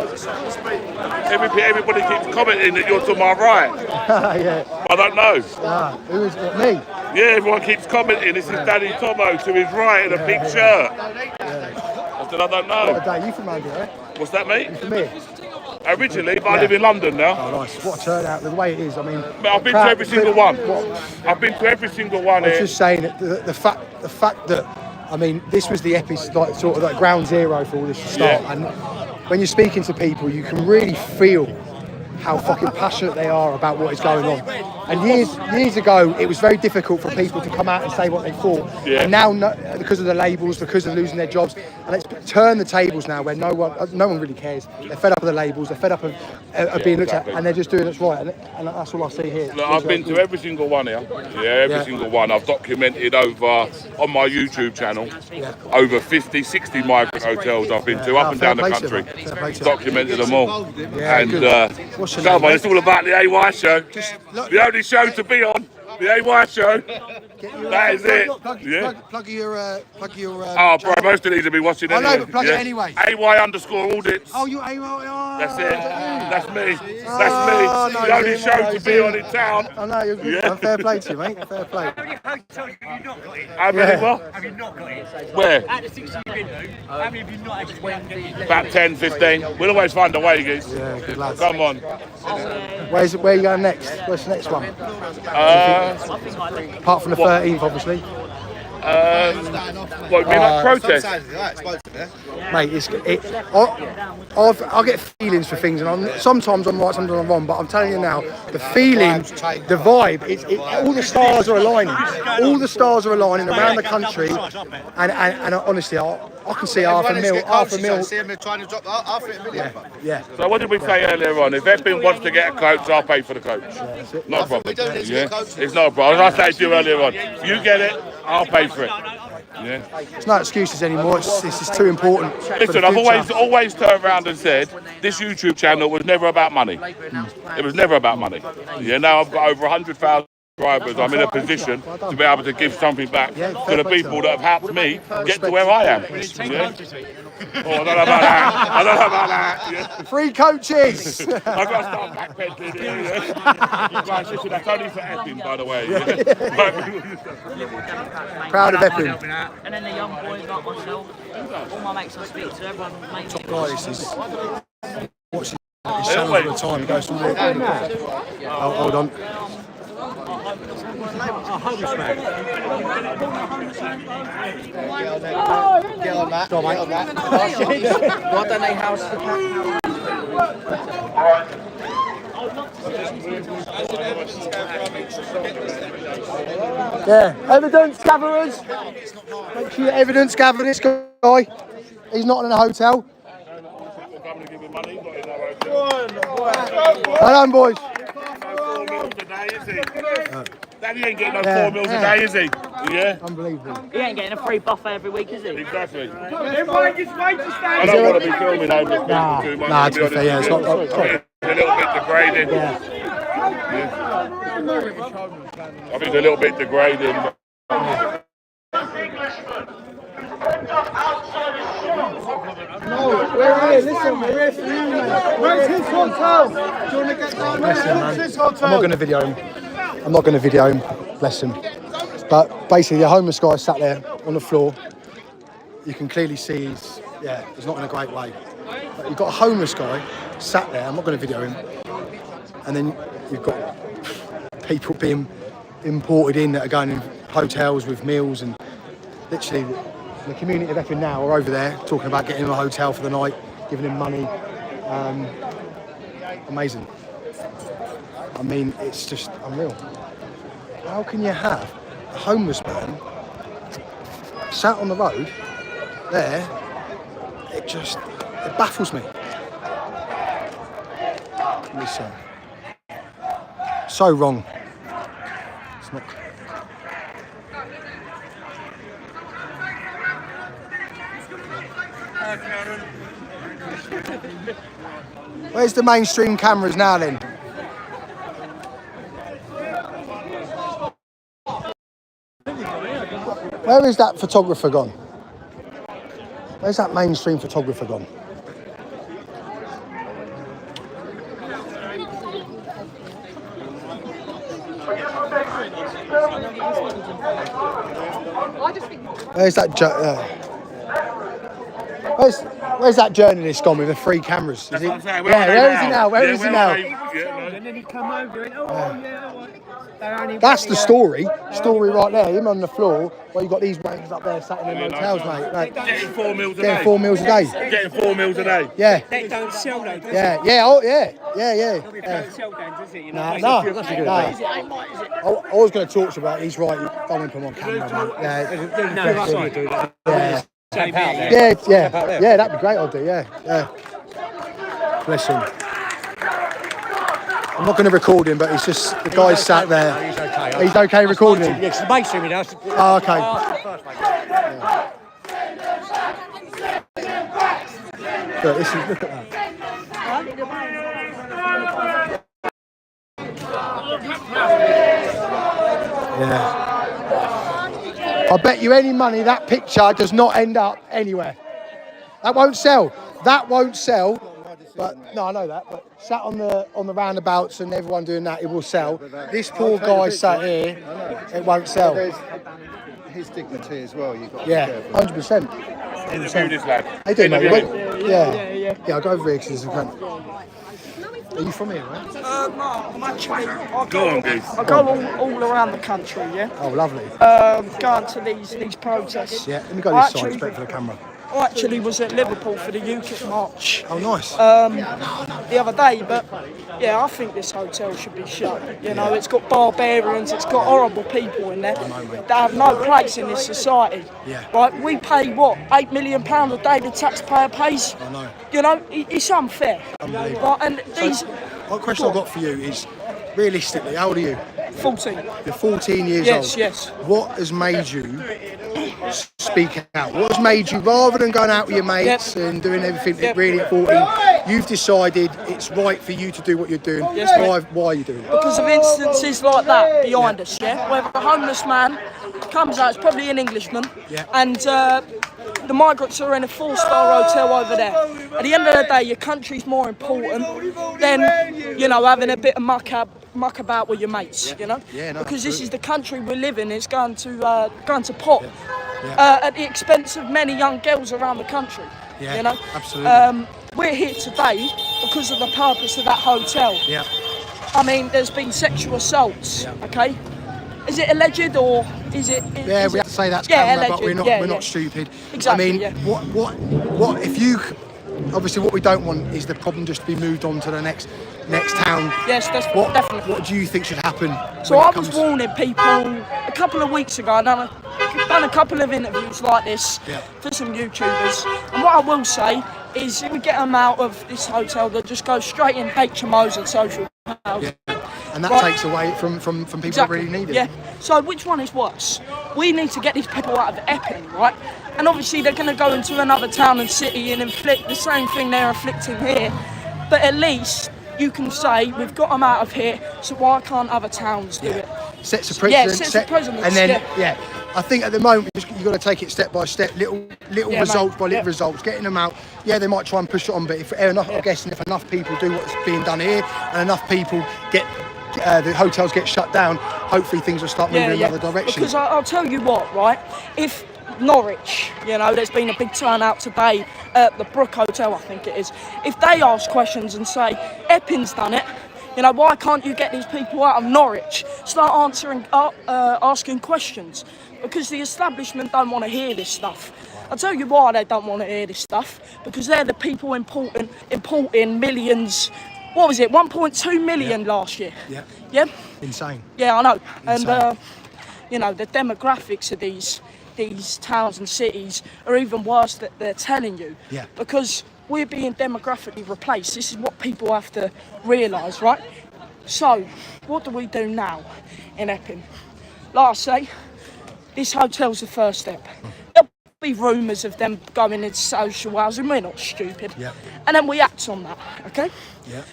Everybody keeps commenting that you're to my right. Yeah. I don't know. Who is it? Me? Yeah, everyone keeps commenting. This is Danny Tomo to his right in a pink shirt. I said, I don't What know. a day. You from around here, eh? What's that, mate? You from here? Originally, but I live in London now. Oh, nice. What a turnout. The way it is, I mean... I've been to every single one. I've been to every single one I was here. just saying that the fact that, I mean, this was the like sort of like ground zero for all this to start. Yeah. And when you're speaking to people, you can really feel how fucking passionate they are about what is going on. And years ago, it was very difficult for people to come out and say what they thought. Yeah. And now, because of the labels, because of losing their jobs, and it's turned the tables now where no one really cares. They're fed up of the labels, they're fed up of being looked at, and they're just doing what's right. And that's all I see here. Look, I've been to every single one here. Yeah, every single one. I've documented over, on my YouTube channel, over 50, 60 migrant hotels I've been to up and down the country. Documented them all. And come on, it's all about the AY show. The only show to be on. The AY show. That is it. Plug your. Oh, bro, most of these will be watching anyway. I know, but plug it anyway. AY_audits. Oh, you AY. That's it. That's me. That's me. No, the only show to be on in town. I know, you're good. Yeah. Fair play to you, mate. Fair play. How many hotels have you not got in? How many what? Have you not got in? Where? At the 60 you've been to, how many have you not actually went to? About 10, 15. We'll always find a way, guys. Yeah, good lads. Come on. Where are you going next? Where's the next one? Apart from the 13th, obviously. What, you mean like protest? Mate, I get feelings for things, and sometimes I'm right, sometimes I'm wrong. But I'm telling you now, the feeling, the vibe, all the stars are aligning. All the stars are aligning around the country, and honestly, I can see half a mil. Yeah. So what did we say earlier on? If Epping wants to get a coach, I'll pay for the coach. Not a problem. It's not a problem. As I said to you earlier on, if you get it, I'll pay for it. Yeah. It's no excuses anymore. This is too important. Listen, I've always turned around and said this YouTube channel was never about money. It was never about money. Yeah. Now I've got over 100,000 subscribers. I'm in a position to be able to give something back to the people that have helped me get to where I am. Yeah. Oh, I don't know about that. Yeah. Free coaches. I've got to start backpedaling here. Yeah. Right, listen, that's only for Epping, by the way. Yeah. Proud of Epping. And then the young boys like myself, all my mates I speak to, everyone makes Top guy, this is watching his channel all the time. He goes from there. Oh, hold on. homeless man. Get on that. Get on that. Why don't they house the Yeah, evidence gatherers. Make sure you evidence gather this guy. He's not in a hotel. Well done, boys. Daddy ain't getting no 4 meals a day, is he? Yeah. Unbelievable. He ain't getting a free buffet every week, is he? Exactly. I don't want to be filming homeless people too much. Nah, to be fair, yeah, it's not. A little bit degrading. Yeah. I think it's a little bit degrading. No, we're here. Listen, we're here for you, mate. Where's his hotel? Do you want to get down there? Listen, man. I'm not going to video him. I'm not going to video him. Bless him. But basically, the homeless guy sat there on the floor. You can clearly see he's not in a great way. But you've got a homeless guy sat there. I'm not going to video him. And then you've got people being imported in that are going in hotels with meals, and literally the community of Epping now are over there talking about getting him a hotel for the night, giving him money. Amazing. I mean, it's just unreal. How can you have a homeless man sat on the road there? It baffles me. Listen, so wrong. It's not. Where's the mainstream cameras now then? Where is that photographer gone? Where's that mainstream photographer gone? Where's that? Where's that journalist gone with the 3 cameras? Is he? Yeah, where is he now? Where is he now? And then he come over and That's the story. Story right there. Him on the floor. Well, you got these wankers up there sat in them hotels, mate. Right. Getting 4 meals a day. Getting 4 meals a day. Getting 4 meals a day. Yeah. They don't sell though, does Yeah. Yeah. Oh, yeah. Yeah. Yeah. They don't sell then, does it? You know? No. I was going to talk to you about it. He's right. I won't put him on camera, mate. Yeah. Yeah, that'd be great. I'll do. Yeah. Bless him. I'm not going to record him, but he's just the guy sat there. He's okay. He's okay recording him. Yes, the mainstream now. Oh, okay. Look, look at that. Yeah. I bet you any money that picture does not end up anywhere. That won't sell. That won't sell. But no, I know that. But sat on the roundabouts and everyone doing that, it will sell. This poor guy sat here, it won't sell. His dignity as well. You've got to be 100%. Interview this lad. How you doing, mate? Yeah, I'll go over here because there's a Are you from here, right? No, I'm actually. I Go on, Goose. I go all around the country, yeah. Oh, lovely. Going to these protests. Yeah, let me go this side, it's better for the camera. I actually was at Liverpool for the UKIP march. Oh, nice. The other day, but yeah, I think this hotel should be shut. You know, it's got barbarians, it's got horrible people in there that have no place in this society. Yeah. Right, we pay what, £8 million a day the taxpayer pays. I know. You know, it's unfair. Unbelievable. Right, and these. What question I've got for you is, realistically, how old are you? 14. You're 14 years old. Yes. What has made you speak out? What has made you, rather than going out with your mates and doing everything really at 14, you've decided it's right for you to do what you're doing? Yes, why are you doing it? Because of instances like that behind us, where a homeless man comes out, it's probably an Englishman, and the migrants are in a 4-star hotel over there. At the end of the day, your country's more important than, you know, having a bit of muck about with your mates, you know? Yeah, no, because this is the country we live in. It's going to pot at the expense of many young girls around the country. Yeah, you know? absolutely. We're here today because of the purpose of that hotel. Yeah. I mean, there's been sexual assaults, okay? is it alleged or is it? Yeah, is we it, have to say that's yeah, camera, alleged, but we're not yeah, we're yeah. not stupid. Exactly. I mean, yeah. what if you? Obviously, what we don't want is the problem just to be moved on to the next town. Yes, that's What definitely. What do you think should happen? So when I it was comes- warning people a couple of weeks ago. I done a couple of interviews like this for some YouTubers, and what I will say is, if we get them out of this hotel, they'll just go straight in HMOs and social housing. And that takes away from people that really need it. Yeah. So which one is worse? We need to get these people out of Epping, right? And obviously they're going to go into another town and city and inflict the same thing they're inflicting here. But at least you can say, we've got them out of here, so why can't other towns do it? Sets a precedent. Yeah, sets a precedent. And then, I think at the moment you've got to take it step by step, little results by little results, getting them out. Yeah, they might try and push it on, but if enough, I'm guessing if enough people do what's being done here, and enough people get the hotels get shut down, hopefully things will start moving in another direction. Because I'll tell you what, right? If Norwich, there's been a big turnout today at the Brook Hotel, I think it is. If they ask questions and say, Epping's done it, why can't you get these people out of Norwich? Start asking questions. Because the establishment don't want to hear this stuff. I'll tell you why they don't want to hear this stuff. Because they're the people importing millions. What was it? 1.2 million last year. Yeah. Yeah. Insane. Yeah, I know. Insane. And the demographics of these towns and cities are even worse that they're telling you. Yeah. Because we're being demographically replaced. This is what people have to realise, right? So, what do we do now in Epping? Like I say, this hotel's the first step. There'll be rumours of them going into social housing. We're not stupid. Yeah. And then we act on that, okay? Yeah.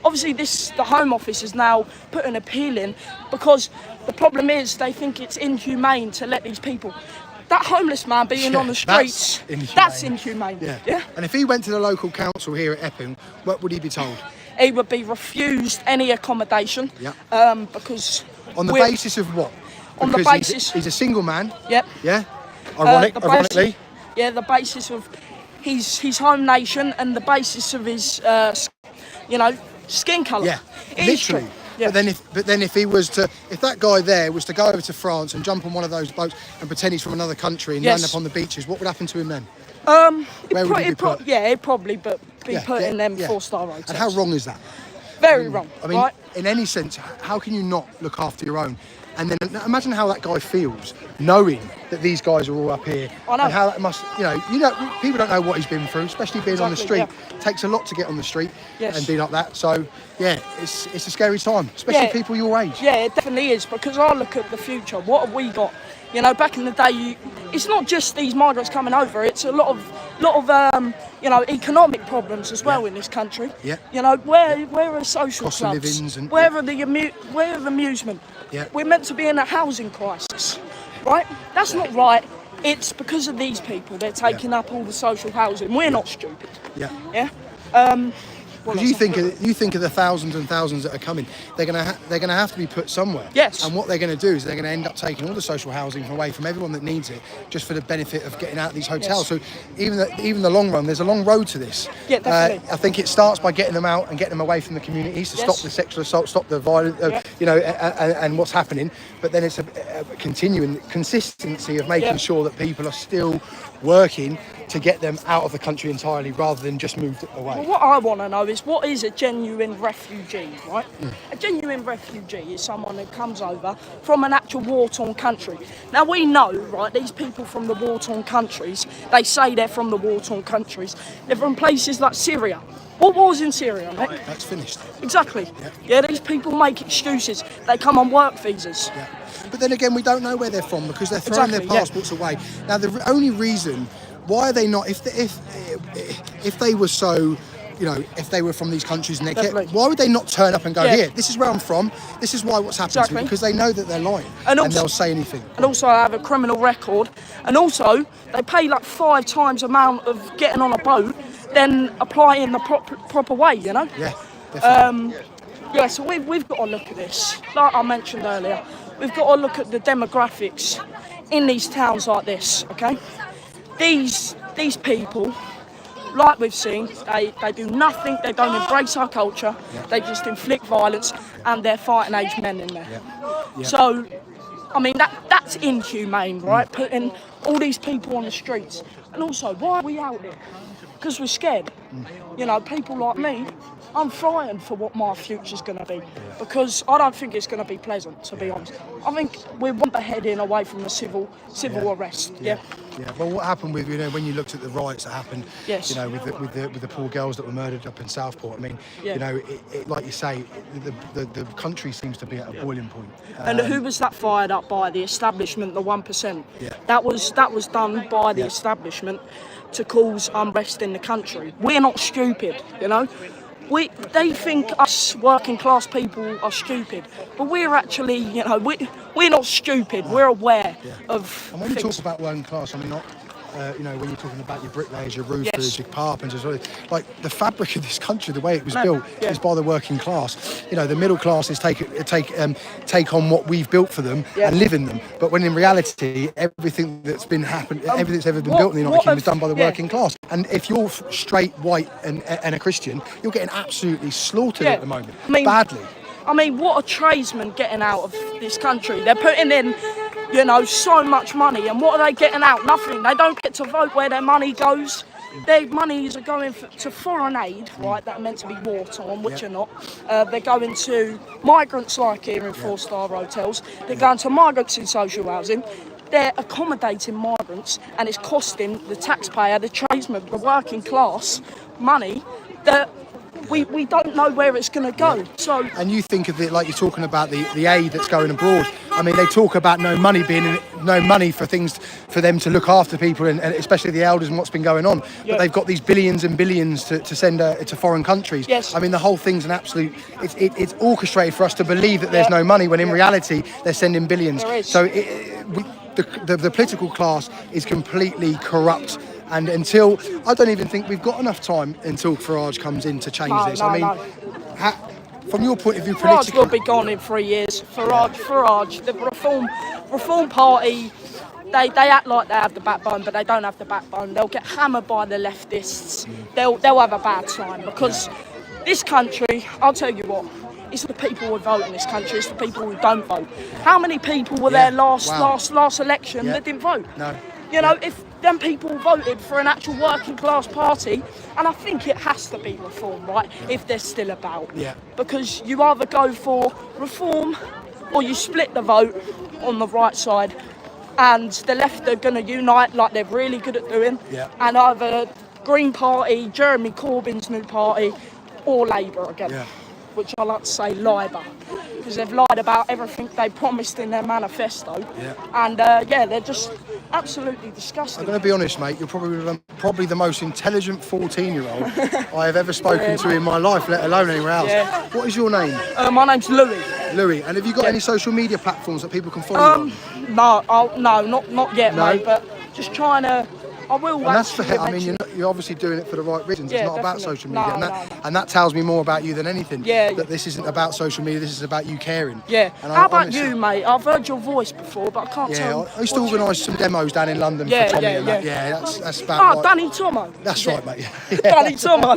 Obviously, the Home Office has now put an appeal in because the problem is they think it's inhumane to let these people. That homeless man being on the streets, that's inhumane. Yeah. And if he went to the local council here at Epping, what would he be told? He would be refused any accommodation. Yeah. Because on the basis of what? On the basis he's a single man. Yep. Yeah. Ironically. Yeah, the basis of his home nation and the basis of his skin colour. Yeah. Literally. Yeah. But then if that guy there was to go over to France and jump on one of those boats and pretend he's from another country and land up on the beaches, what would happen to him then? Where would he be put? He'd probably be put in them 4-star hotels. And how wrong is that? Very wrong. I mean, right? in any sense, how can you not look after your own? And then imagine how that guy feels knowing that these guys are all up here. I know. And how that must, people don't know what he's been through, especially being on the street. Yeah. It takes a lot to get on the street Yes. and be like that. So, yeah, it's a scary time, especially people your age. Yeah, it definitely is, because I look at the future. What have we got? Back in the day, it's not just these migrants coming over. It's a lot of economic problems as well in this country. Yeah. Where are social Cost of clubs? livings and where are where are the amusement? Yeah. We're meant to be in a housing crisis, right? That's not right. It's because of these people. They're taking up all the social housing. We're not stupid. Yeah. Yeah. Because you think of the thousands and thousands that are coming, they're gonna have to be put somewhere. Yes. And what they're going to do is they're going to end up taking all the social housing away from everyone that needs it, just for the benefit of getting out of these hotels. Yes. So even the long run, there's a long road to this. Yeah, definitely. I think it starts by getting them out and getting them away from the communities to stop the sexual assault, stop the violence, and what's happening. But then it's a continuing consistency of making sure that people are still working to get them out of the country entirely, rather than just moved away. Well, what I want to know is, what is a genuine refugee, right? A genuine refugee is someone that comes over from an actual war-torn country. Now, we know, right, these people from the war-torn countries, they say they're from the war-torn countries. They're from places like Syria. What war's in Syria, mate? That's finished. Exactly. Yeah, these people make excuses. They come on work visas. Yeah. But then again, we don't know where they're from, because they're throwing their passports away. Now, the only reason why are they not, if they were so, if they were from these countries and why would they not turn up and go, here, this is where I'm from, this is why what's happened to me, because they know that they're lying and they'll say anything. And also I have a criminal record, and also they pay like 5 times the amount of getting on a boat than applying the proper way, Yeah, definitely. So we've got to look at this. Like I mentioned earlier, we've got to look at the demographics in these towns like this, okay? These people like we've seen, they do nothing. They don't embrace our culture. They just inflict violence, and they're fighting age men in there. So, I mean, that's inhumane, right? Putting all these people on the streets. And also, why are we out here? Because we're scared. You know, people like me, I'm frightened for what my future's going to be, because I don't think it's going to be pleasant, to be honest. I think we want the heading away from the civil arrest. Yeah. Well, what happened with, you know, when you looked at the riots that happened, Yes. you know, with the poor girls that were murdered up in Southport? I mean, Yeah. you know, it, like you say, the country seems to be at a boiling point. And who was that fired up by? The establishment, the 1%. Yeah. That was done by the establishment to cause unrest in the country. We're not stupid, you know. They think us working class people are stupid, but we're actually, you know, we're not stupid. We're aware of. And when you things. talk about working class, I mean, not. You know, when you're talking about your bricklayers, your roofers, your carpenters, like the fabric of this country, the way it was built is by the working class. You know, the middle classes take on what we've built for them and live in them. But when in reality, everything that's everything that's ever been built in the United Kingdom is done by the working class. And if you're straight, white, and a Christian, you're getting absolutely slaughtered at the moment, badly. I mean, what are tradesmen getting out of this country? They're putting in, you know, so much money, and what are they getting out? Nothing. They don't get to vote where their money goes. Their monies are going to foreign aid, right, that are meant to be war-torn, which are not. They're going to migrants like here in four-star hotels. They're going to migrants in social housing. They're accommodating migrants, and it's costing the taxpayer, the tradesman, the working class money that we don't know where it's going to go. So, and you think of it like you're talking about the aid that's going abroad. I mean, they talk about no money for things for them to look after people, and especially the elders and what's been going on. But they've got these billions and billions to send to foreign countries. Yes. I mean, the whole thing's an absolute. It's orchestrated for us to believe that there's no money when in reality they're sending billions. There is. So the political class is completely corrupt. And until, I don't even think we've got enough time until Farage comes in to change this. I mean, from your point of view, Farage will be gone in 3 years. Farage, the Reform Party, they act like they have the backbone, but they don't have the backbone. They'll get hammered by the leftists. They'll have a bad time, because this country, I'll tell you what, it's the people who vote in this country. It's the people who don't vote. How many people were there last election that didn't vote? No. You know, if them people voted for an actual working class party, and I think it has to be Reform, right, if they're still about. Yeah. Because you either go for Reform or you split the vote on the right side, and the left are going to unite like they're really good at doing, and either Green Party, Jeremy Corbyn's new party, or Labour again. Yeah. Which I like to say Labour, because they've lied about everything they promised in their manifesto. And they're just absolutely disgusting. I'm going to be honest, mate, you're probably the most intelligent 14-year-old I have ever spoken to in my life, let alone anywhere else. What is your name? My name's Louis. Louis, and have you got any social media platforms that people can follow you on? No, not yet, mate, but just trying to. I will. And that's fair. I mean, you're obviously doing it for the right reasons. It's not about social media, and that tells me more about you than anything. That this isn't about social media. This is about you caring. Yeah. And how about you, mate? I've heard your voice before, but I can't tell. I used to organise some demos down in London for Tommy and that. Yeah, that's about. Oh, Danny Tomo. That's right, mate. Danny Tomo.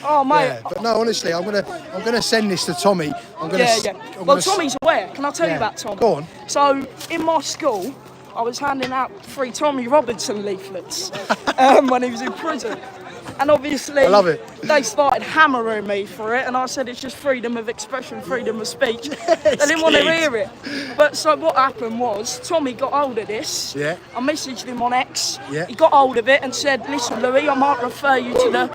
Oh, mate. Yeah, but no, honestly, I'm gonna send this to Tommy. Well, Tommy's aware. Can I tell you about Tommy? Go on. So in my school, I was handing out free Tommy Robinson leaflets when he was in prison. And obviously, I love it. They started hammering me for it, and I said it's just freedom of expression, freedom of speech. They didn't want to hear it. But so what happened was, Tommy got hold of this. Yeah. I messaged him on X. Yeah. He got hold of it and said, listen, Louis, I might refer you to the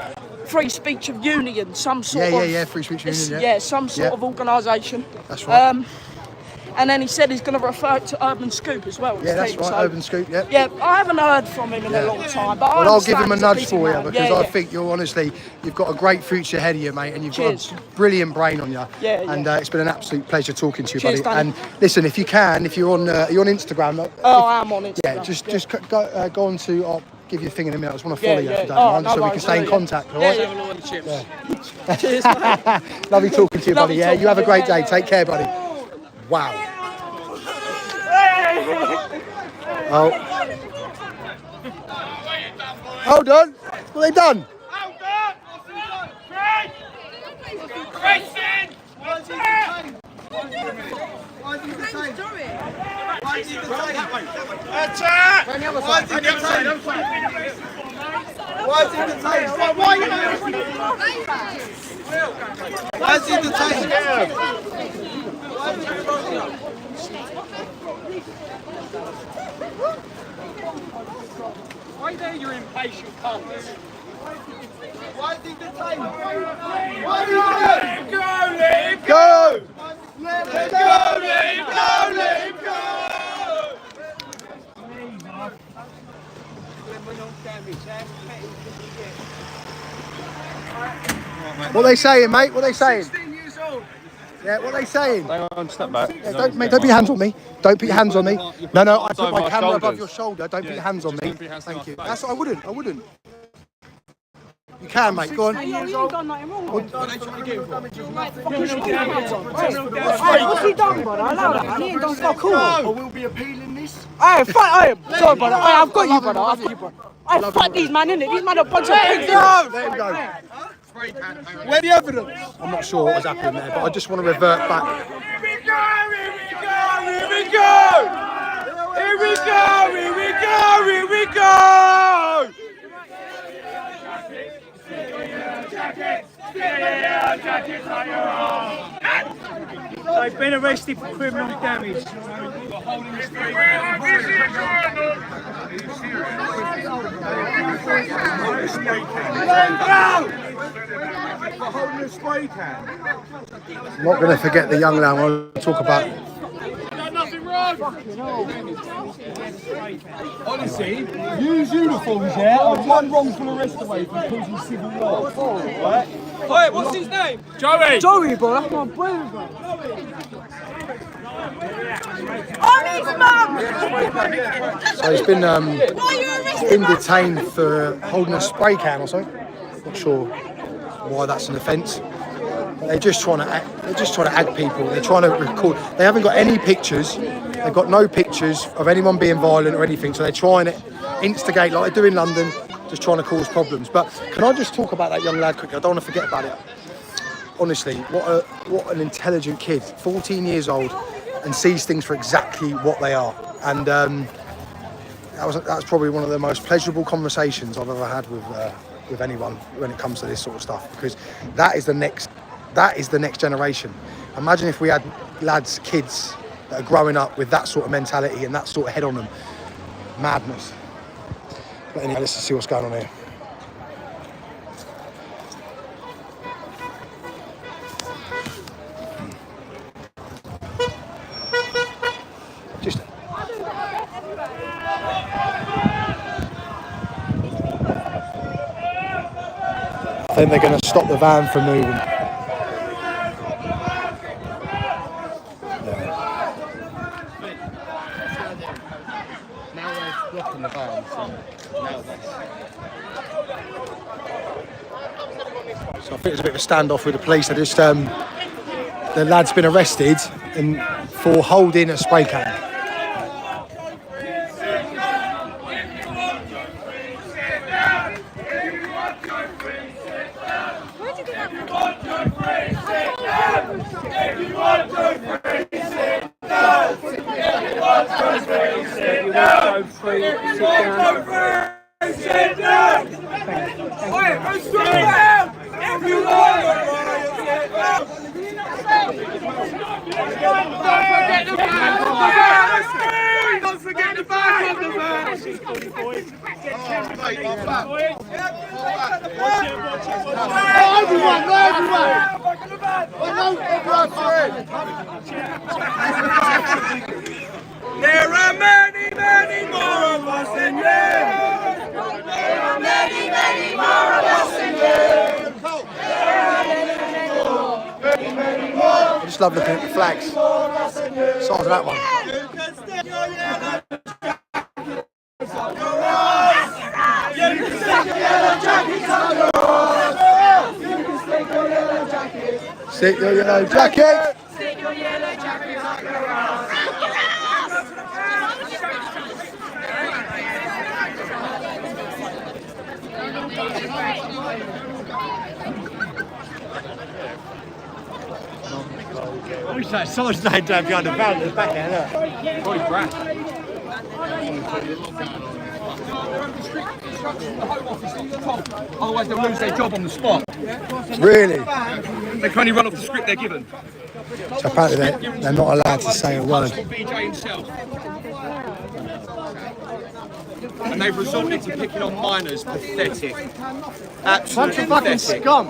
Free Speech of Union, some sort of... Free Speech Union, Yeah, some sort of organisation. That's right. And then he said he's going to refer it to Urban Scoop as well. Yeah, that's right, so, Urban Scoop, yeah. Yeah, I haven't heard from him in a long time. But well, I'll give him a nudge for you, man. because I think you've got a great future ahead of you, mate, and you've got a brilliant brain on you. And it's been an absolute pleasure talking to you, buddy. Danny. And listen, if you can, if you're on Instagram. I am on Instagram. Yeah, just go on to... I'll give you a thing in a minute. I just want to follow you if you don't mind, so we can stay in contact, all right? Yeah. Cheers, mate. Lovely talking to you, buddy. Yeah, you have a great day. Take care, buddy. Wow. Oh. Hold on. What have they done? Why there, you impatient cunts? Why is he detained? Why did he go? Let him go! Let him go! Let him go! Let him go! What are they saying, mate? What are they saying? 16 years old. Yeah, what are they saying? Hang on, step back. Yeah, don't put your hands on me. Don't put your hands on me. No, I put my camera above shoulders. your shoulder. Don't put your hands on me. put your hands Thank to you. my That's what I wouldn't. You can, mate. Go on. Hey, yo, you ain't done nothing wrong. What are they trying to get him for? Hey, what's he done, brother? Allow that, man. He ain't done stuff cool. I will be appealing this. Hey, fuck, hey, sorry, brother. Hey, I've got you, brother. I've got you, brother. Hey, fuck these man, innit? These man are a bunch of pigs. Let him go. Where the evidence? I'm not sure what was happening there, but I just want to revert back. Here we go! Here we go! Here we go! Here we go! Here we go! They've been arrested for criminal damage. I'm not going to forget the young lad. I want to talk about. Honestly, use uniforms, yeah, are one wrongful arrest away from causing civil war. Right? Oi, what's his name? Joey! Joey, bro, that's my brother, bro. So he's been detained for holding a spray can or something. Not sure why that's an offence. They're just trying to ag people. They're trying to record. They haven't got any pictures. They've got no pictures of anyone being violent or anything. So they're trying to instigate, like they do in London, just trying to cause problems. But can I just talk about that young lad quickly? I don't want to forget about it. Honestly, what an intelligent kid, 14 years old, and sees things for exactly what they are. And that was probably one of the most pleasurable conversations I've ever had with anyone when it comes to this sort of stuff, because that is the next generation. Imagine if we had kids that are growing up with that sort of mentality and that sort of head on them. Madness. But anyway, let's see what's going on here. Just. I think they're going to stop the van from moving. Now they're blocking the van, so now So I think there's a bit of a standoff with the police. They just, the lad's been arrested for holding a spray can. Don't forget the back of the van! There are many, many more of us than you! There are many, many more of us than you! I just love looking at the flags. Size of that one. Stick your yellow jacket. Stick your yellow jacket up your ass. wish that someone's laying down behind the van at the back there, look. Probably Brad. Otherwise they'll lose their job on the spot. Really? They can only run off the script they're given. So apparently they're not allowed to say a word. BJ himself. And they've resorted to picking on minors. Pathetic. Absolutely pathetic. Scum.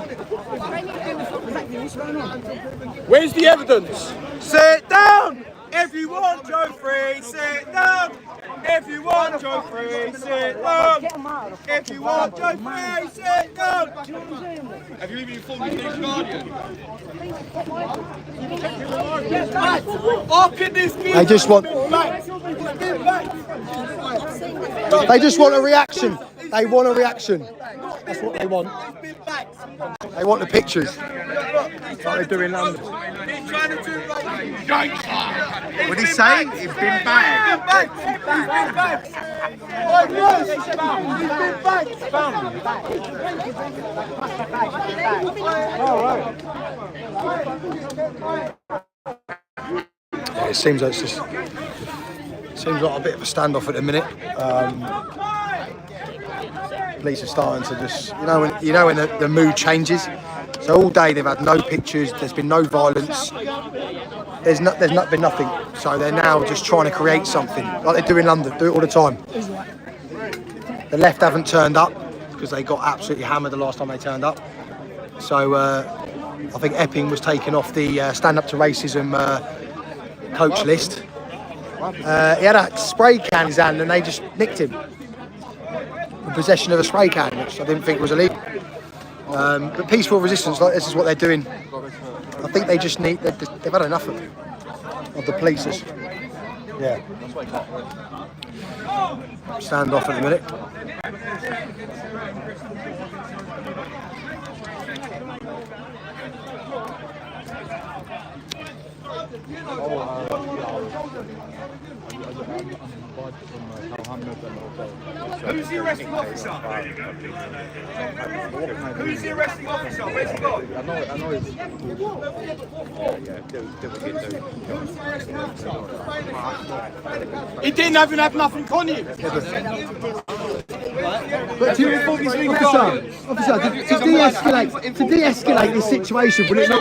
Where's the evidence? Sit down! If you want Joe Free, sit down! If you want Joe Free, sit down! If you want Joe Free, sit down! Have you even informed the Police Guardian? Up in this They just want. They just want a reaction. They want a reaction. That's what they want. They want the pictures. That's what they do in London. What did he say? He's been back. Yeah, it seems like it's just. Seems like a bit of a standoff at the minute. Police are starting to just, you know when the mood changes. So all day they've had no pictures. There's been no violence. There's not been nothing. So they're now just trying to create something like they do in London. Do it all the time. The left haven't turned up because they got absolutely hammered the last time they turned up. So I think Epping was taken off the Stand Up to Racism coach list. He had a spray can in his hand and they just nicked him. In possession of a spray can, which I didn't think was illegal. But peaceful resistance, like this is what they're doing. I think they just need, they've had enough of the policers. Yeah. Stand off at the minute. Who's the arresting officer? Who's the arresting officer? Where's he gone? I know it's... He didn't even have nothing on him. But to de-escalate this situation, would it not